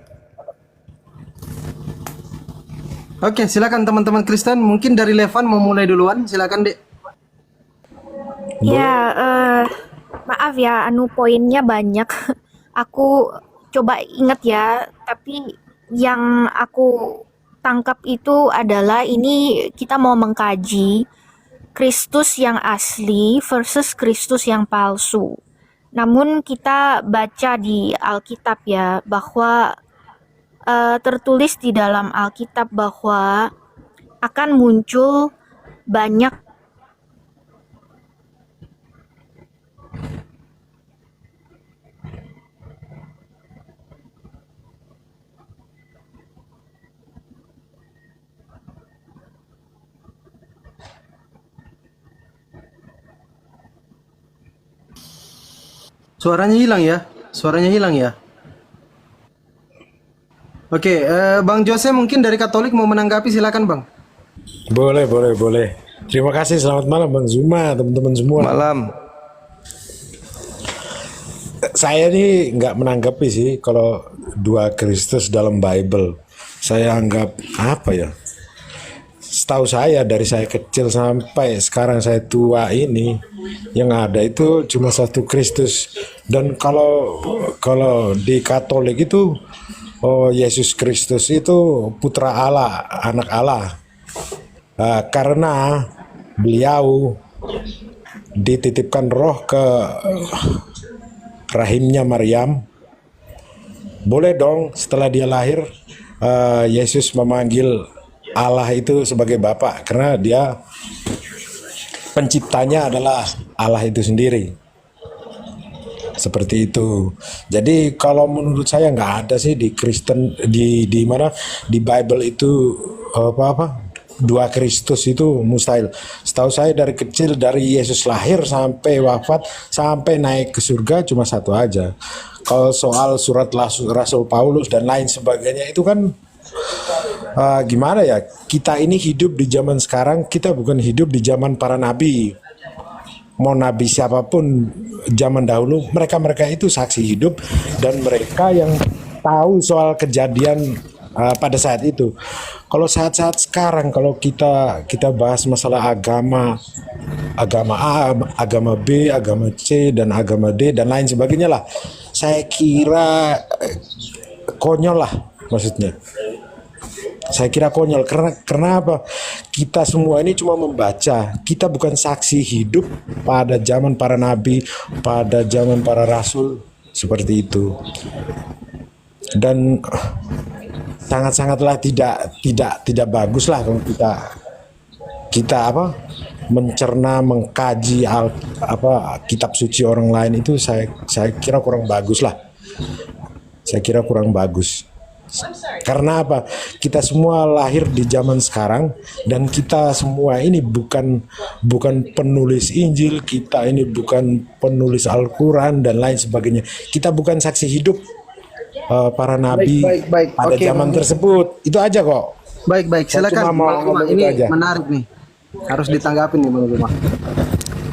Speaker 3: Oke, silakan teman-teman Kristen. Mungkin dari Levan mau mulai duluan, silakan Dek.
Speaker 6: Ya, maaf ya, poinnya banyak. Aku coba ingat ya, tapi yang aku tangkap itu adalah ini kita mau mengkaji Kristus yang asli versus Kristus yang palsu. Namun kita baca di Alkitab ya, bahwa tertulis di dalam Alkitab bahwa akan muncul banyak
Speaker 3: Suaranya hilang ya? Suaranya hilang ya? Oke, Bang Jose mungkin dari Katolik mau menanggapi, silakan Bang.
Speaker 9: Boleh. Terima kasih, selamat malam Bang Zuma, teman-teman semua.
Speaker 1: Malam.
Speaker 9: Saya ini nggak menanggapi sih kalau dua Kristus dalam Bible. Saya anggap apa ya? Setahu saya dari saya kecil sampai sekarang saya tua ini, yang ada itu cuma satu Kristus. Dan kalau di Katolik itu Yesus Kristus itu putra Allah, anak Allah. Karena beliau dititipkan roh ke rahimnya Maryam. Boleh dong setelah dia lahir Yesus memanggil Allah itu sebagai Bapa, karena dia penciptanya adalah Allah itu sendiri. Seperti itu. Jadi kalau menurut saya nggak ada sih di Kristen di mana di Bible itu apa dua Kristus itu mustahil. Setahu saya dari kecil, dari Yesus lahir sampai wafat sampai naik ke surga cuma satu aja. Kalau soal surat Rasul Paulus dan lain sebagainya itu kan gimana ya? Kita ini hidup di zaman sekarang, kita bukan hidup di zaman para nabi. Mau nabi siapapun zaman dahulu, mereka itu saksi hidup dan mereka yang tahu soal kejadian pada saat itu. Kalau saat-saat sekarang, kalau kita bahas masalah agama A, agama B, agama C, dan agama D dan lain sebagainya lah, saya kira konyol lah maksudnya. Saya kira konyol karena apa? Kita semua ini cuma membaca. Kita bukan saksi hidup pada zaman para nabi, pada zaman para rasul seperti itu. Dan sangat-sangatlah tidak bagus lah kalau kita mencerna, mengkaji kitab suci orang lain itu saya kira kurang bagus lah. Saya kira kurang bagus. Karena apa? Kita semua lahir di zaman sekarang dan kita semua ini bukan penulis Injil, kita ini bukan penulis Al-Quran dan lain sebagainya. Kita bukan saksi hidup para nabi
Speaker 10: baik.
Speaker 9: pada
Speaker 10: Oke,
Speaker 9: zaman tersebut. Itu aja kok.
Speaker 10: Baik,
Speaker 9: Saya
Speaker 10: silakan.
Speaker 9: cuma mau
Speaker 10: Bang Zuma.
Speaker 9: ngomong
Speaker 10: Ini
Speaker 9: itu aja.
Speaker 10: menarik nih. Harus ditanggapi nih Bang Zuma.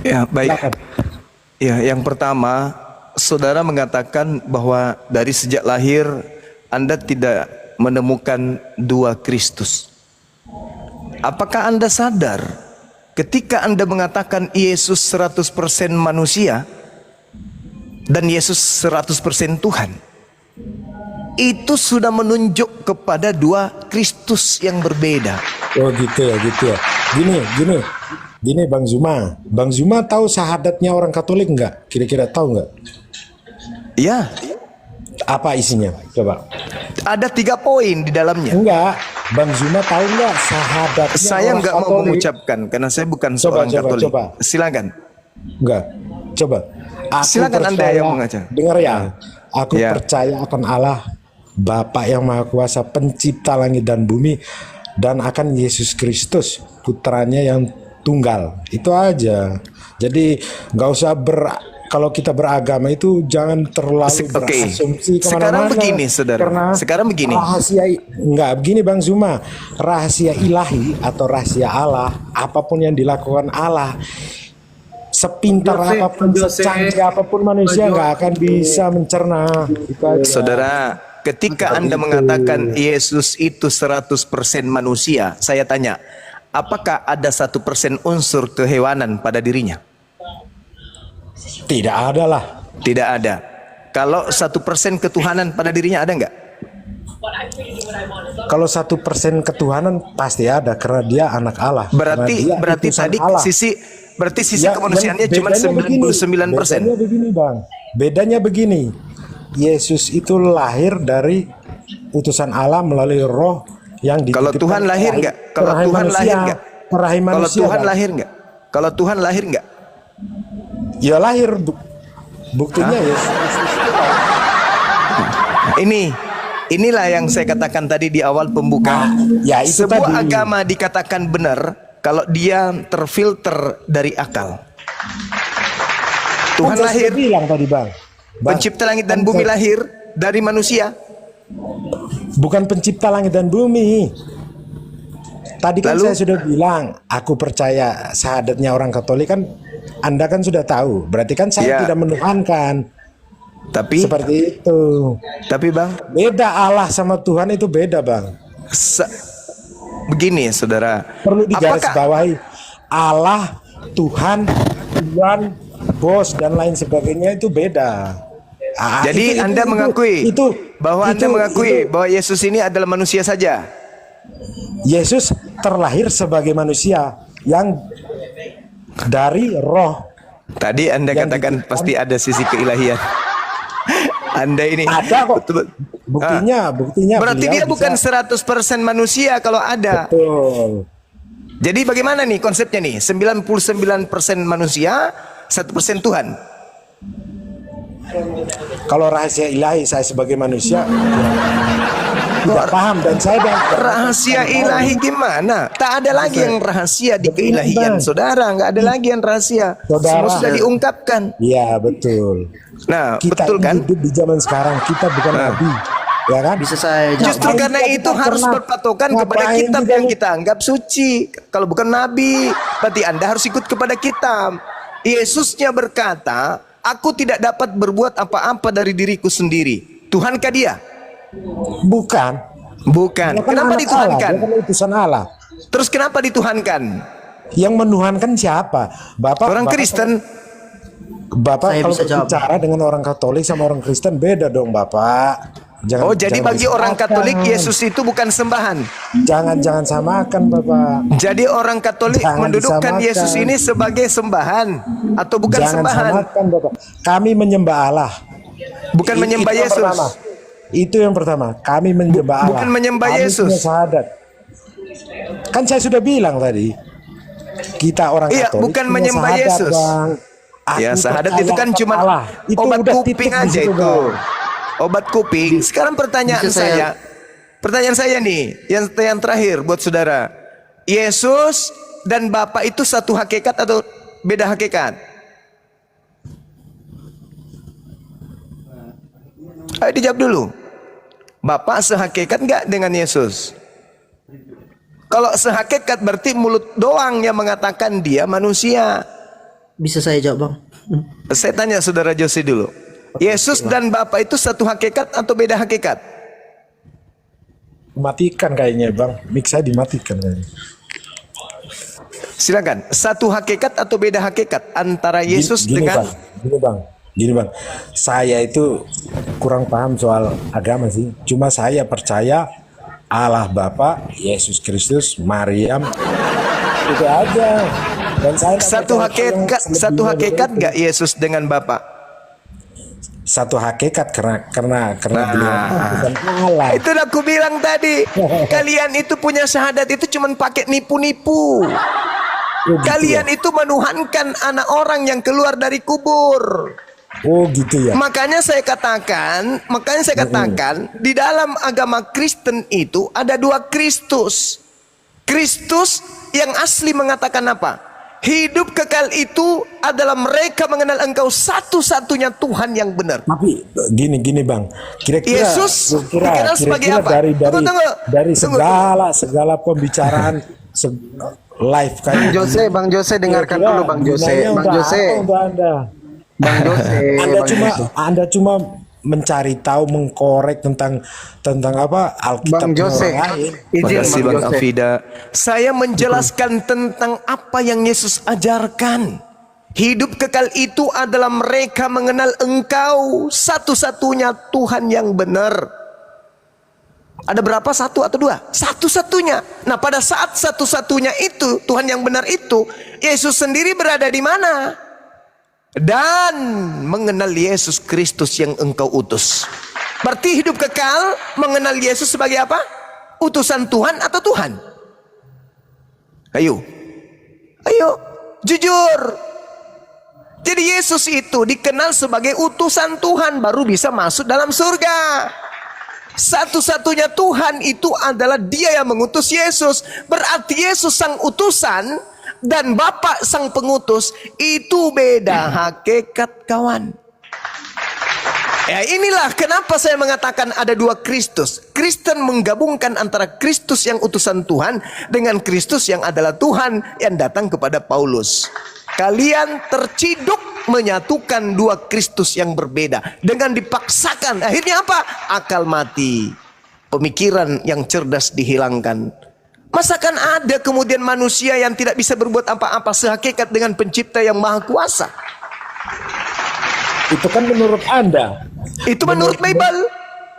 Speaker 1: Ya, baik. Ya, yang pertama, saudara mengatakan bahwa dari sejak lahir Anda tidak menemukan dua Kristus. Apakah Anda sadar ketika Anda mengatakan Yesus 100% manusia dan Yesus 100% Tuhan, itu sudah menunjuk kepada dua Kristus yang berbeda.
Speaker 9: Oh gitu ya. Gini Bang Zuma. Bang Zuma tahu syahadatnya orang Katolik nggak? Kira-kira tahu nggak?
Speaker 1: Ya,
Speaker 9: Apa isinya? Coba.
Speaker 1: ada 3 poin di dalamnya.
Speaker 9: Enggak. Bang Zuma tahu nggak syahadatnya
Speaker 1: Saya
Speaker 9: orang
Speaker 1: nggak mau
Speaker 9: Katolik?
Speaker 1: mengucapkan karena saya bukan seorang Katolik. Silakan.
Speaker 9: Enggak. Coba. Aku
Speaker 1: Silakan Anda
Speaker 9: percaya-
Speaker 1: yang mengaca.
Speaker 9: Dengar ya. Aku
Speaker 1: Ya.
Speaker 9: percaya akan Allah, Bapa yang Maha Kuasa, pencipta langit dan bumi, dan akan Yesus Kristus, putranya yang tunggal. Itu aja. Jadi nggak usah kalau kita beragama itu jangan terlalu
Speaker 1: Oke.
Speaker 9: berasumsi kemana-mana.
Speaker 1: Sekarang begini, saudara.
Speaker 9: Karena
Speaker 1: Sekarang begini.
Speaker 9: rahasia enggak begini Bang Zuma. Rahasia ilahi atau rahasia Allah, apapun yang dilakukan Allah, sepintar apapun, secanggih apapun manusia nggak akan bisa mencerna. Itu aja.
Speaker 1: Saudara, ketika Anda mengatakan Yesus itu 100% manusia, saya tanya, apakah ada 1% unsur kehewanan pada dirinya?
Speaker 9: Tidak ada lah.
Speaker 1: Tidak ada. Kalau 1% ketuhanan pada dirinya ada nggak?
Speaker 9: Kalau 1% ketuhanan pasti ada karena dia anak Allah.
Speaker 1: Berarti
Speaker 9: Karena dia utusan
Speaker 1: tadi
Speaker 9: Allah.
Speaker 1: sisi
Speaker 9: Ya,
Speaker 1: kemanusiaannya
Speaker 9: yang
Speaker 1: cuma
Speaker 9: bedanya begini.
Speaker 1: 99%.
Speaker 9: Bedanya begini Bang. Bedanya begini. Yesus itu lahir dari utusan Allah melalui Roh yang
Speaker 1: Kalau
Speaker 9: dititipkan
Speaker 1: Tuhan lahir
Speaker 9: ke
Speaker 1: nggak? Kalau
Speaker 9: rahim
Speaker 1: Tuhan
Speaker 9: manusia.
Speaker 1: lahir nggak?
Speaker 9: Ke rahim
Speaker 1: Kalau
Speaker 9: manusia,
Speaker 1: Tuhan
Speaker 9: Bang.
Speaker 1: lahir nggak? Kalau Tuhan lahir nggak?
Speaker 9: Ya lahir. Buktinya ya.
Speaker 1: Inilah yang saya katakan tadi di awal pembukaan.
Speaker 9: Ya, itu
Speaker 1: Sebuah
Speaker 9: tadi.
Speaker 1: agama dikatakan benar kalau dia terfilter dari akal. Tuhan
Speaker 9: Kan saya
Speaker 1: lahir,
Speaker 9: sudah bilang tadi Bang.
Speaker 1: pencipta langit dan bumi lahir dari manusia.
Speaker 9: Bukan pencipta langit dan bumi. Tadi kan
Speaker 1: Lalu?
Speaker 9: saya sudah bilang, aku percaya syahadatnya orang Katolik kan, Anda kan sudah tahu. Berarti kan saya
Speaker 1: Ya.
Speaker 9: tidak menuhankan.
Speaker 1: Tapi
Speaker 9: Seperti itu.
Speaker 1: Bang,
Speaker 9: Beda Allah sama Tuhan itu beda Bang.
Speaker 1: begini saudara.
Speaker 9: Perlu
Speaker 1: Apakah
Speaker 9: digarisbawahi. Allah, Tuhan, bos dan lain sebagainya itu beda.
Speaker 1: jadi Anda mengakui bahwa Anda mengakui bahwa Yesus ini adalah manusia saja.
Speaker 9: Yesus terlahir sebagai manusia yang dari roh.
Speaker 1: Tadi Anda
Speaker 9: Yang
Speaker 1: katakan
Speaker 9: dititipkan.
Speaker 1: pasti ada sisi keilahian. Anda ini
Speaker 9: Ada kok.
Speaker 1: betul.
Speaker 9: Buktinya
Speaker 1: Berarti
Speaker 9: beliau
Speaker 1: dia bukan
Speaker 9: bisa-
Speaker 1: 100% manusia kalau ada.
Speaker 9: Betul.
Speaker 1: Jadi bagaimana nih konsepnya nih? 99% manusia, 1% Tuhan.
Speaker 9: Kalau rahasia ilahi saya sebagai manusia tidak paham, dan saya
Speaker 1: Rahasia ilahi gimana? Tak ada lagi yang rahasia di keilahian, saudara. Nggak ada lagi yang rahasia. Semua sudah diungkapkan.
Speaker 9: Iya betul.
Speaker 1: Nah,
Speaker 9: Kita
Speaker 1: betul kan?
Speaker 9: hidup di zaman sekarang, kita bukan nabi, ya kan?
Speaker 10: Bisa saya jawab.
Speaker 1: Justru karena itu harus berpatokan kepada kitab yang kita anggap suci. Kalau bukan nabi, berarti Anda harus ikut kepada kitab. Yesusnya berkata, aku tidak dapat berbuat apa-apa dari diriku sendiri. Tuhankah dia?
Speaker 9: Bukan.
Speaker 1: Bukan.
Speaker 9: Dia kan
Speaker 1: Kenapa
Speaker 9: anak
Speaker 1: dituhankan?
Speaker 9: Allah, dia kan utusan Allah.
Speaker 1: Terus kenapa dituhankan?
Speaker 9: Yang menuhankan siapa? Bapak
Speaker 1: Orang Kristen.
Speaker 9: Bapak
Speaker 10: Saya
Speaker 9: kalau
Speaker 10: bisa jawab.
Speaker 9: bicara dengan orang Katolik sama orang Kristen beda dong, Bapak.
Speaker 1: Oh, jadi bagi orang Katolik
Speaker 9: disamakan.
Speaker 1: Yesus itu bukan sembahan.
Speaker 9: Jangan samakan, Bapak.
Speaker 1: Jadi orang Katolik
Speaker 9: Jangan
Speaker 1: mendudukkan
Speaker 9: disamakan.
Speaker 1: Yesus ini sebagai sembahan atau bukan
Speaker 9: Jangan
Speaker 1: sembahan?
Speaker 9: samakan, Bapak. Kami menyembah Allah.
Speaker 1: Bukan menyembah
Speaker 9: Itu yang
Speaker 1: Yesus.
Speaker 9: pertama. Itu yang pertama. Kami menyembah Allah.
Speaker 1: bukan menyembah
Speaker 9: Kami
Speaker 1: Yesus.
Speaker 9: punya syahadat. Kan saya sudah bilang tadi. Kita orang
Speaker 1: Iya,
Speaker 9: Katolik
Speaker 1: bukan
Speaker 9: punya
Speaker 1: menyembah
Speaker 9: syahadat,
Speaker 1: Yesus.
Speaker 9: Bang.
Speaker 1: Ya,
Speaker 9: Aku
Speaker 1: syahadat itu
Speaker 9: percaya
Speaker 1: kan
Speaker 9: kepada
Speaker 1: cuma
Speaker 9: Allah. Itu
Speaker 1: obat
Speaker 9: udah
Speaker 1: kuping
Speaker 9: titik di
Speaker 1: aja
Speaker 9: situ,
Speaker 1: itu.
Speaker 9: Bang.
Speaker 1: Obat kuping. Sekarang pertanyaan
Speaker 10: Bisa saya-
Speaker 1: pertanyaan saya nih, yang terakhir buat saudara. Yesus dan Bapa itu satu hakikat atau beda hakikat? Ayo dijawab dulu. Bapa sehakikat nggak dengan Yesus? Kalau sehakikat berarti mulut doang yang mengatakan dia manusia.
Speaker 10: Bisa saya jawab, Bang?
Speaker 1: Saya tanya saudara Jose dulu. Yesus dan Bapa itu satu hakikat atau beda hakikat?
Speaker 9: Matikan kayaknya, Bang. Mix saya dimatikan kayaknya.
Speaker 1: Silakan. Satu hakikat atau beda hakikat antara Yesus dengan
Speaker 9: Gini bang, saya itu kurang paham soal agama sih. Cuma saya percaya Allah Bapa, Yesus Kristus, Maryam, itu aja. Dan saya
Speaker 1: satu hakikat nggak Yesus dengan Bapa?
Speaker 9: Satu hakikat karena beliau bukan Allah.
Speaker 1: Itu udah aku bilang tadi. Kalian itu punya syahadat itu cuman pakai nipu-nipu. Kalian itu menuhankan anak orang yang keluar dari kubur.
Speaker 9: Oh gitu ya.
Speaker 1: Makanya saya katakan di dalam agama Kristen itu ada dua Kristus. Kristus yang asli mengatakan apa? Hidup kekal itu adalah mereka mengenal engkau satu-satunya Tuhan yang benar.
Speaker 9: Tapi gini bang, kira-kira
Speaker 1: Yesus dikenal sebagai apa?
Speaker 9: Dari segala pembicaraan live kayak
Speaker 5: Bang Jose dengarkan dulu Bang Jose.
Speaker 9: Anda cuma mencari tahu, mengkorek tentang apa Alkitab
Speaker 5: Bang Jose.
Speaker 1: Terima kasih Bang Afida. Saya menjelaskan tentang apa yang Yesus ajarkan. Hidup kekal itu adalah mereka mengenal engkau satu-satunya Tuhan yang benar. Ada berapa? Satu atau dua? Satu-satunya. Nah pada saat satu-satunya itu, Tuhan yang benar itu, Yesus sendiri berada di mana? Dan mengenal Yesus Kristus yang engkau utus. Berarti hidup kekal mengenal Yesus sebagai apa? Utusan Tuhan atau Tuhan? Ayo jujur. Jadi Yesus itu dikenal sebagai utusan Tuhan, baru bisa masuk dalam surga. Satu-satunya Tuhan itu adalah Dia yang mengutus Yesus. Berarti Yesus sang utusan dan Bapa sang pengutus itu beda hakikat, kawan. Ya inilah kenapa saya mengatakan ada dua Kristus. Kristen menggabungkan antara Kristus yang utusan Tuhan dengan Kristus yang adalah Tuhan yang datang kepada Paulus. Kalian terciduk menyatukan dua Kristus yang berbeda dengan dipaksakan. Akhirnya apa? Akal mati, pemikiran yang cerdas dihilangkan. Masakan ada kemudian manusia yang tidak bisa berbuat apa-apa sehakikat dengan pencipta yang maha kuasa?
Speaker 9: Itu kan menurut Anda.
Speaker 1: Itu menurut Bible.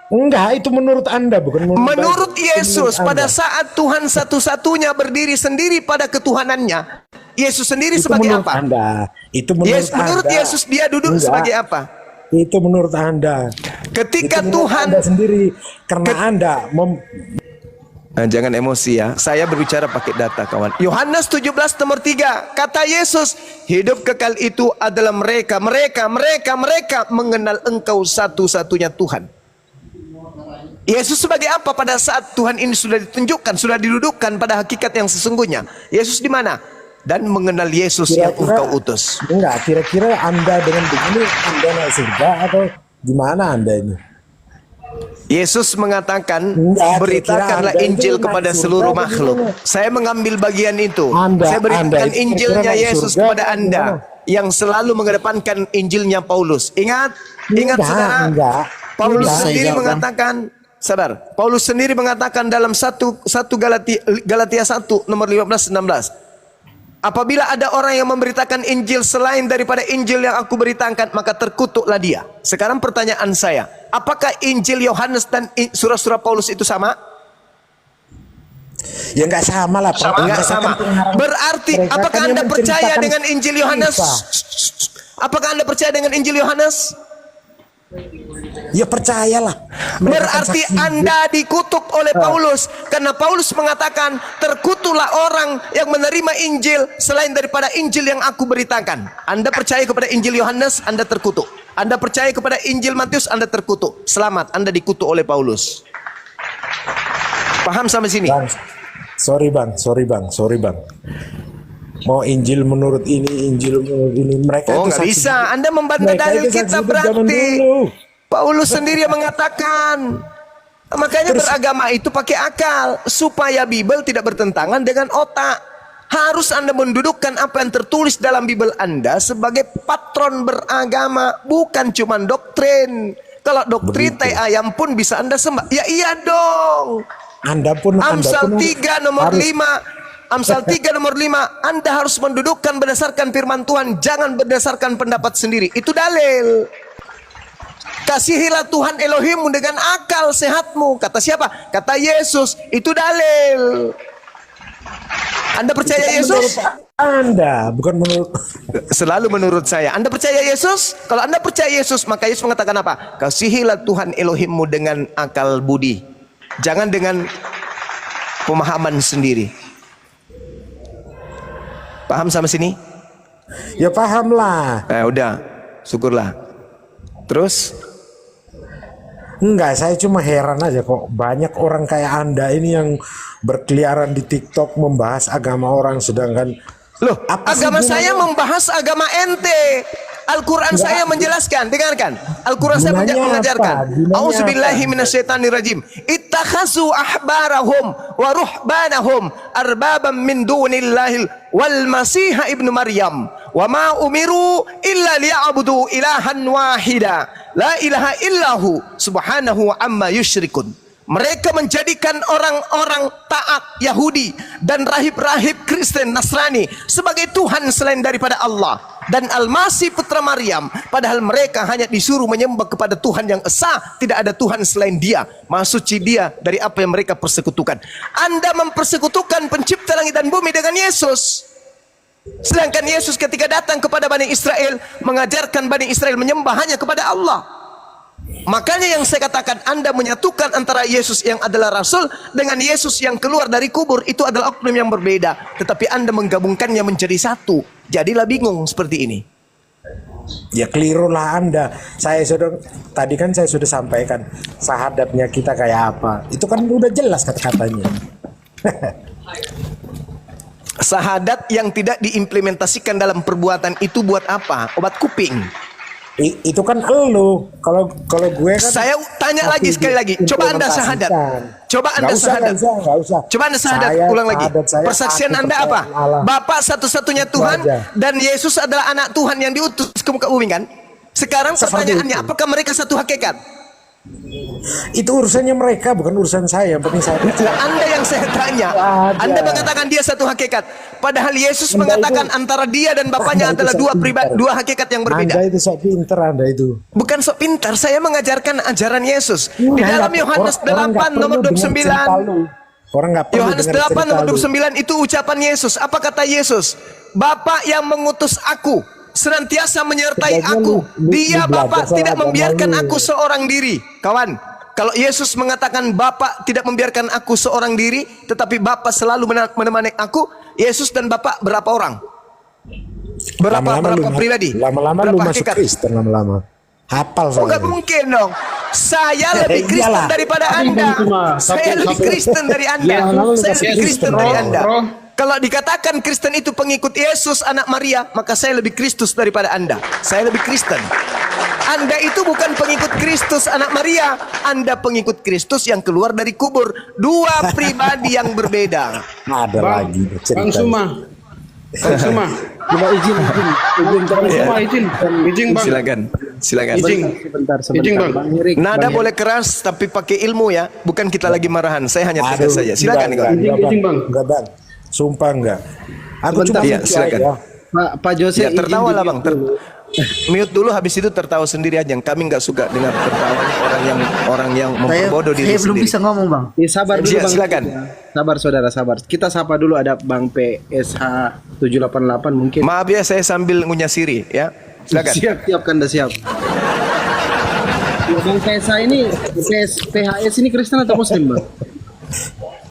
Speaker 9: Enggak, itu menurut Anda, bukan
Speaker 1: menurut
Speaker 9: Bible.
Speaker 1: Yesus.
Speaker 9: Menurut
Speaker 1: Pada
Speaker 9: Anda.
Speaker 1: saat Tuhan satu-satunya berdiri sendiri pada ketuhanannya, Yesus sendiri
Speaker 9: Itu
Speaker 1: sebagai
Speaker 9: menurut
Speaker 1: apa?
Speaker 9: Anda. Itu menurut
Speaker 1: Menurut
Speaker 9: Anda.
Speaker 1: Yesus dia duduk
Speaker 9: Enggak.
Speaker 1: sebagai apa?
Speaker 9: Itu menurut Anda.
Speaker 1: Ketika
Speaker 9: Itu menurut
Speaker 1: Tuhan
Speaker 9: Anda sendiri, karena Anda
Speaker 1: Jangan emosi ya. Saya berbicara pakai data kawan. Yohanes 17 nomor 3. Kata Yesus, hidup kekal itu adalah mereka mengenal engkau satu-satunya Tuhan. Yesus sebagai apa pada saat Tuhan ini sudah ditunjukkan, sudah didudukkan pada hakikat yang sesungguhnya. Yesus di mana? Dan mengenal Yesus yang engkau utus.
Speaker 9: Enggak, kira-kira Anda dengan begini Anda naik surga atau gimana Anda ini?
Speaker 1: Yesus mengatakan,
Speaker 9: Enggak,
Speaker 1: beritakanlah
Speaker 9: kira-kira Anda
Speaker 1: Injil
Speaker 9: itu
Speaker 1: kepada
Speaker 9: naik
Speaker 1: seluruh
Speaker 9: surga
Speaker 1: makhluk.
Speaker 9: bagaimana?
Speaker 1: Saya mengambil bagian itu.
Speaker 9: Anda-
Speaker 1: Saya beritakan
Speaker 9: Anda itu
Speaker 1: Injilnya
Speaker 9: kira-kira naik
Speaker 1: Yesus
Speaker 9: surga
Speaker 1: kepada Anda
Speaker 9: bagaimana?
Speaker 1: yang selalu mengedepankan Injilnya Paulus. Ingat saudara.
Speaker 9: Enggak.
Speaker 1: Paulus
Speaker 10: Enggak.
Speaker 1: sendiri
Speaker 10: Saya jawab,
Speaker 1: mengatakan, sabar. Paulus sendiri mengatakan dalam satu Galatia 1 nomor 15-16. Apabila ada orang yang memberitakan Injil selain daripada Injil yang aku beritakan, maka terkutuklah dia. Sekarang pertanyaan saya, apakah Injil Yohanes dan surah-surah Paulus itu sama?
Speaker 9: Ya enggak sama lah. Pak.
Speaker 1: Enggak
Speaker 9: Mereka
Speaker 1: sama.
Speaker 9: kan pengarang-
Speaker 1: Berarti
Speaker 9: mereka
Speaker 1: apakah
Speaker 9: kan yang
Speaker 1: Anda percaya
Speaker 9: menceritakan
Speaker 1: dengan Injil Yohanes?
Speaker 9: kisah.
Speaker 1: Apakah Anda percaya dengan Injil Yohanes?
Speaker 9: Ya percayalah. Mereka kan
Speaker 1: Berarti
Speaker 9: saksi.
Speaker 1: Anda dikutuk oleh Paulus, karena Paulus mengatakan terkutuklah orang yang menerima Injil selain daripada Injil yang aku beritakan. Anda percaya kepada Injil Yohanes, Anda terkutuk. Anda percaya kepada Injil Matius, Anda terkutuk. Selamat, Anda dikutuk oleh Paulus. Paham sampai sini?
Speaker 9: Bang, sorry bang. Mau Injil menurut ini, Injil menurut ini. Mereka
Speaker 1: Oh,
Speaker 9: itu
Speaker 1: nggak
Speaker 9: saksi
Speaker 1: bisa.
Speaker 9: hidup.
Speaker 1: Anda membantah
Speaker 9: Mereka
Speaker 1: dalil
Speaker 9: itu saksi
Speaker 1: kita
Speaker 9: hidup zaman
Speaker 1: berarti.
Speaker 9: dulu.
Speaker 1: Paulus sendiri yang mengatakan. Makanya beragama itu pakai akal supaya Bible tidak bertentangan dengan otak. Harus Anda mendudukkan apa yang tertulis dalam Bible Anda sebagai patron beragama, bukan cuma doktrin. Kalau doktrin tai ayam pun bisa Anda sembah. Ya iya dong.
Speaker 9: Anda pun
Speaker 1: Amsal 3 nomor
Speaker 9: harus-
Speaker 1: 5. Amsal 3 nomor 5, Anda harus mendudukkan berdasarkan firman Tuhan, jangan berdasarkan pendapat sendiri. Itu dalil. Kasihilah Tuhan Elohimmu dengan akal sehatmu. Kata siapa? Kata Yesus. Itu dalil. Anda percaya Yesus?
Speaker 9: Anda, bukan menurut.
Speaker 1: Selalu menurut saya. Anda percaya Yesus? Kalau Anda percaya Yesus, maka Yesus mengatakan apa? Kasihilah Tuhan Elohimmu dengan akal budi. Jangan dengan pemahaman sendiri. Paham sampai sini?
Speaker 9: Ya paham lah.
Speaker 1: Udah, syukurlah. Terus?
Speaker 9: Enggak, saya cuma heran aja kok banyak orang kayak Anda ini yang berkeliaran di TikTok membahas agama orang, sedangkan
Speaker 1: Loh,
Speaker 9: apa sih
Speaker 1: agama
Speaker 9: gunanya?
Speaker 1: saya membahas agama ente. Al-Quran saya menjelaskan, dengarkan. Al-Quran saya
Speaker 9: Gunanya
Speaker 1: mengajarkan.
Speaker 9: apa? Gunanya
Speaker 1: Auzubillahi
Speaker 9: apa?
Speaker 1: minasyaitonirrajim. Ittakhazu ahbarahum wa ruhbanahum arbabam min dunillahil wal masiha ibnu Maryam. Wa ma umiru illa liya'budu ilahan wahida. La ilaha illahu subhanahu amma yusyrikun. Mereka menjadikan orang-orang taat Yahudi dan rahib-rahib Kristen Nasrani sebagai Tuhan selain daripada Allah dan Al-Masih putra Maryam, padahal mereka hanya disuruh menyembah kepada Tuhan yang esa, tidak ada Tuhan selain Dia. Maha suci Dia dari apa yang mereka persekutukan. Anda mempersekutukan pencipta langit dan bumi dengan Yesus. Sedangkan Yesus ketika datang kepada Bani Israel mengajarkan Bani Israel menyembah hanya kepada Allah. Makanya yang saya katakan, Anda menyatukan antara Yesus yang adalah Rasul dengan Yesus yang keluar dari kubur, itu adalah oknum yang berbeda. Tetapi Anda menggabungkannya menjadi satu. Jadilah bingung seperti ini.
Speaker 9: ya keliru lah Anda. Tadi kan saya sudah sampaikan sahadatnya kita kayak apa. Itu kan udah jelas kata-katanya.
Speaker 1: Sahadat yang tidak diimplementasikan dalam perbuatan itu buat apa? Obat kuping.
Speaker 9: Itu kan elu. Kalau gue kan.
Speaker 1: Saya tanya lagi sekali lagi. Coba Anda sahadat. Coba Anda sahadat.
Speaker 9: Nggak usah.
Speaker 1: Coba Anda sahadat. Ulang lagi. Persaksian Anda apa? Bapak satu-satunya Tuhan dan Yesus adalah anak Tuhan yang diutus ke muka bumi kan? Sekarang pertanyaannya, apakah mereka satu hakikat?
Speaker 9: Itu urusannya mereka, bukan urusan saya. Yang penting saya percaya.
Speaker 1: Anda yang saya tanya. Anda mengatakan dia satu hakikat. Padahal Yesus
Speaker 9: Anda
Speaker 1: mengatakan
Speaker 9: itu-
Speaker 1: antara dia dan Bapaknya
Speaker 9: Anda itu
Speaker 1: adalah
Speaker 9: sok pintar.
Speaker 1: dua hakikat yang berbeda.
Speaker 9: Anda itu sok pinter, Anda itu.
Speaker 1: Bukan sok pintar, saya mengajarkan ajaran Yesus. Di
Speaker 9: Nggak,
Speaker 1: dalam
Speaker 9: nggak,
Speaker 1: Yohanes
Speaker 9: orang nggak
Speaker 1: 8 nomor
Speaker 9: perlu dengar
Speaker 1: 29.
Speaker 9: cerita lu. Orang nggak perlu
Speaker 1: Yohanes
Speaker 9: dengar
Speaker 1: 8 nomor
Speaker 9: cerita lu.
Speaker 1: 29 itu ucapan Yesus. Apa kata Yesus? Bapa yang mengutus aku senantiasa menyertai
Speaker 9: Sebaiknya
Speaker 1: aku.
Speaker 9: lu
Speaker 1: Dia
Speaker 9: belajar
Speaker 1: Bapa
Speaker 9: soal
Speaker 1: tidak
Speaker 9: agama
Speaker 1: membiarkan
Speaker 9: lu.
Speaker 1: aku seorang diri. Kawan, Kalau Yesus mengatakan Bapa tidak membiarkan aku seorang diri, tetapi Bapa selalu menemani aku, Yesus dan Bapa berapa orang? Berapa pribadi?
Speaker 9: Lama-lama lu
Speaker 1: Berapa
Speaker 9: masuk
Speaker 1: hakikat?
Speaker 9: Kristen lama-lama. Hafal
Speaker 1: Oh, nggak
Speaker 9: soalnya.
Speaker 1: mungkin dong. Saya lebih Kristen daripada Anda. Saya lebih Kristen dari Anda. Saya lebih Kristen dari Anda. Kalau dikatakan Kristen itu pengikut Yesus anak Maria, maka saya lebih Kristus daripada Anda. Saya lebih Kristen. Anda itu bukan pengikut Kristus anak Maria, Anda pengikut Kristus yang keluar dari kubur. Dua pribadi yang berbeda.
Speaker 9: Ada lagi cerita.
Speaker 8: Bang Suma.
Speaker 3: Coba izin
Speaker 8: Bang.
Speaker 1: Silakan.
Speaker 3: sebentar.
Speaker 8: Izin, Bang.
Speaker 3: Bang Erik,
Speaker 1: Nada
Speaker 3: Bang
Speaker 1: boleh keras tapi pakai ilmu ya, bukan kita lagi marahan. Saya hanya tegas saja. Silakan.
Speaker 8: Izin, Bang.
Speaker 9: Enggak, Bang. Sumpah enggak. Aku cuma
Speaker 1: Iya,
Speaker 9: lucu
Speaker 1: silakan.
Speaker 9: aja.
Speaker 3: Pak Jose
Speaker 1: Ya,
Speaker 3: izin
Speaker 1: tertawa lah
Speaker 3: dulu.
Speaker 1: Bang. Mute dulu, habis itu tertawa sendiri aja. Kami nggak suka dengar tertawanya orang yang memperbodoh diri
Speaker 10: Saya belum
Speaker 1: sendiri.
Speaker 10: bisa ngomong, Bang.
Speaker 3: Ya, sabar dulu
Speaker 1: Iya,
Speaker 3: Bang.
Speaker 1: silakan.
Speaker 3: Sabar saudara, sabar. Kita sapa dulu ada Bang PSH 788 mungkin.
Speaker 1: Maaf ya, saya sambil ngunyah siri ya. Silakan.
Speaker 3: Siap kan, udah siap. Ya, Bang PSH ini PHS ini Kristen atau Muslim, Bang?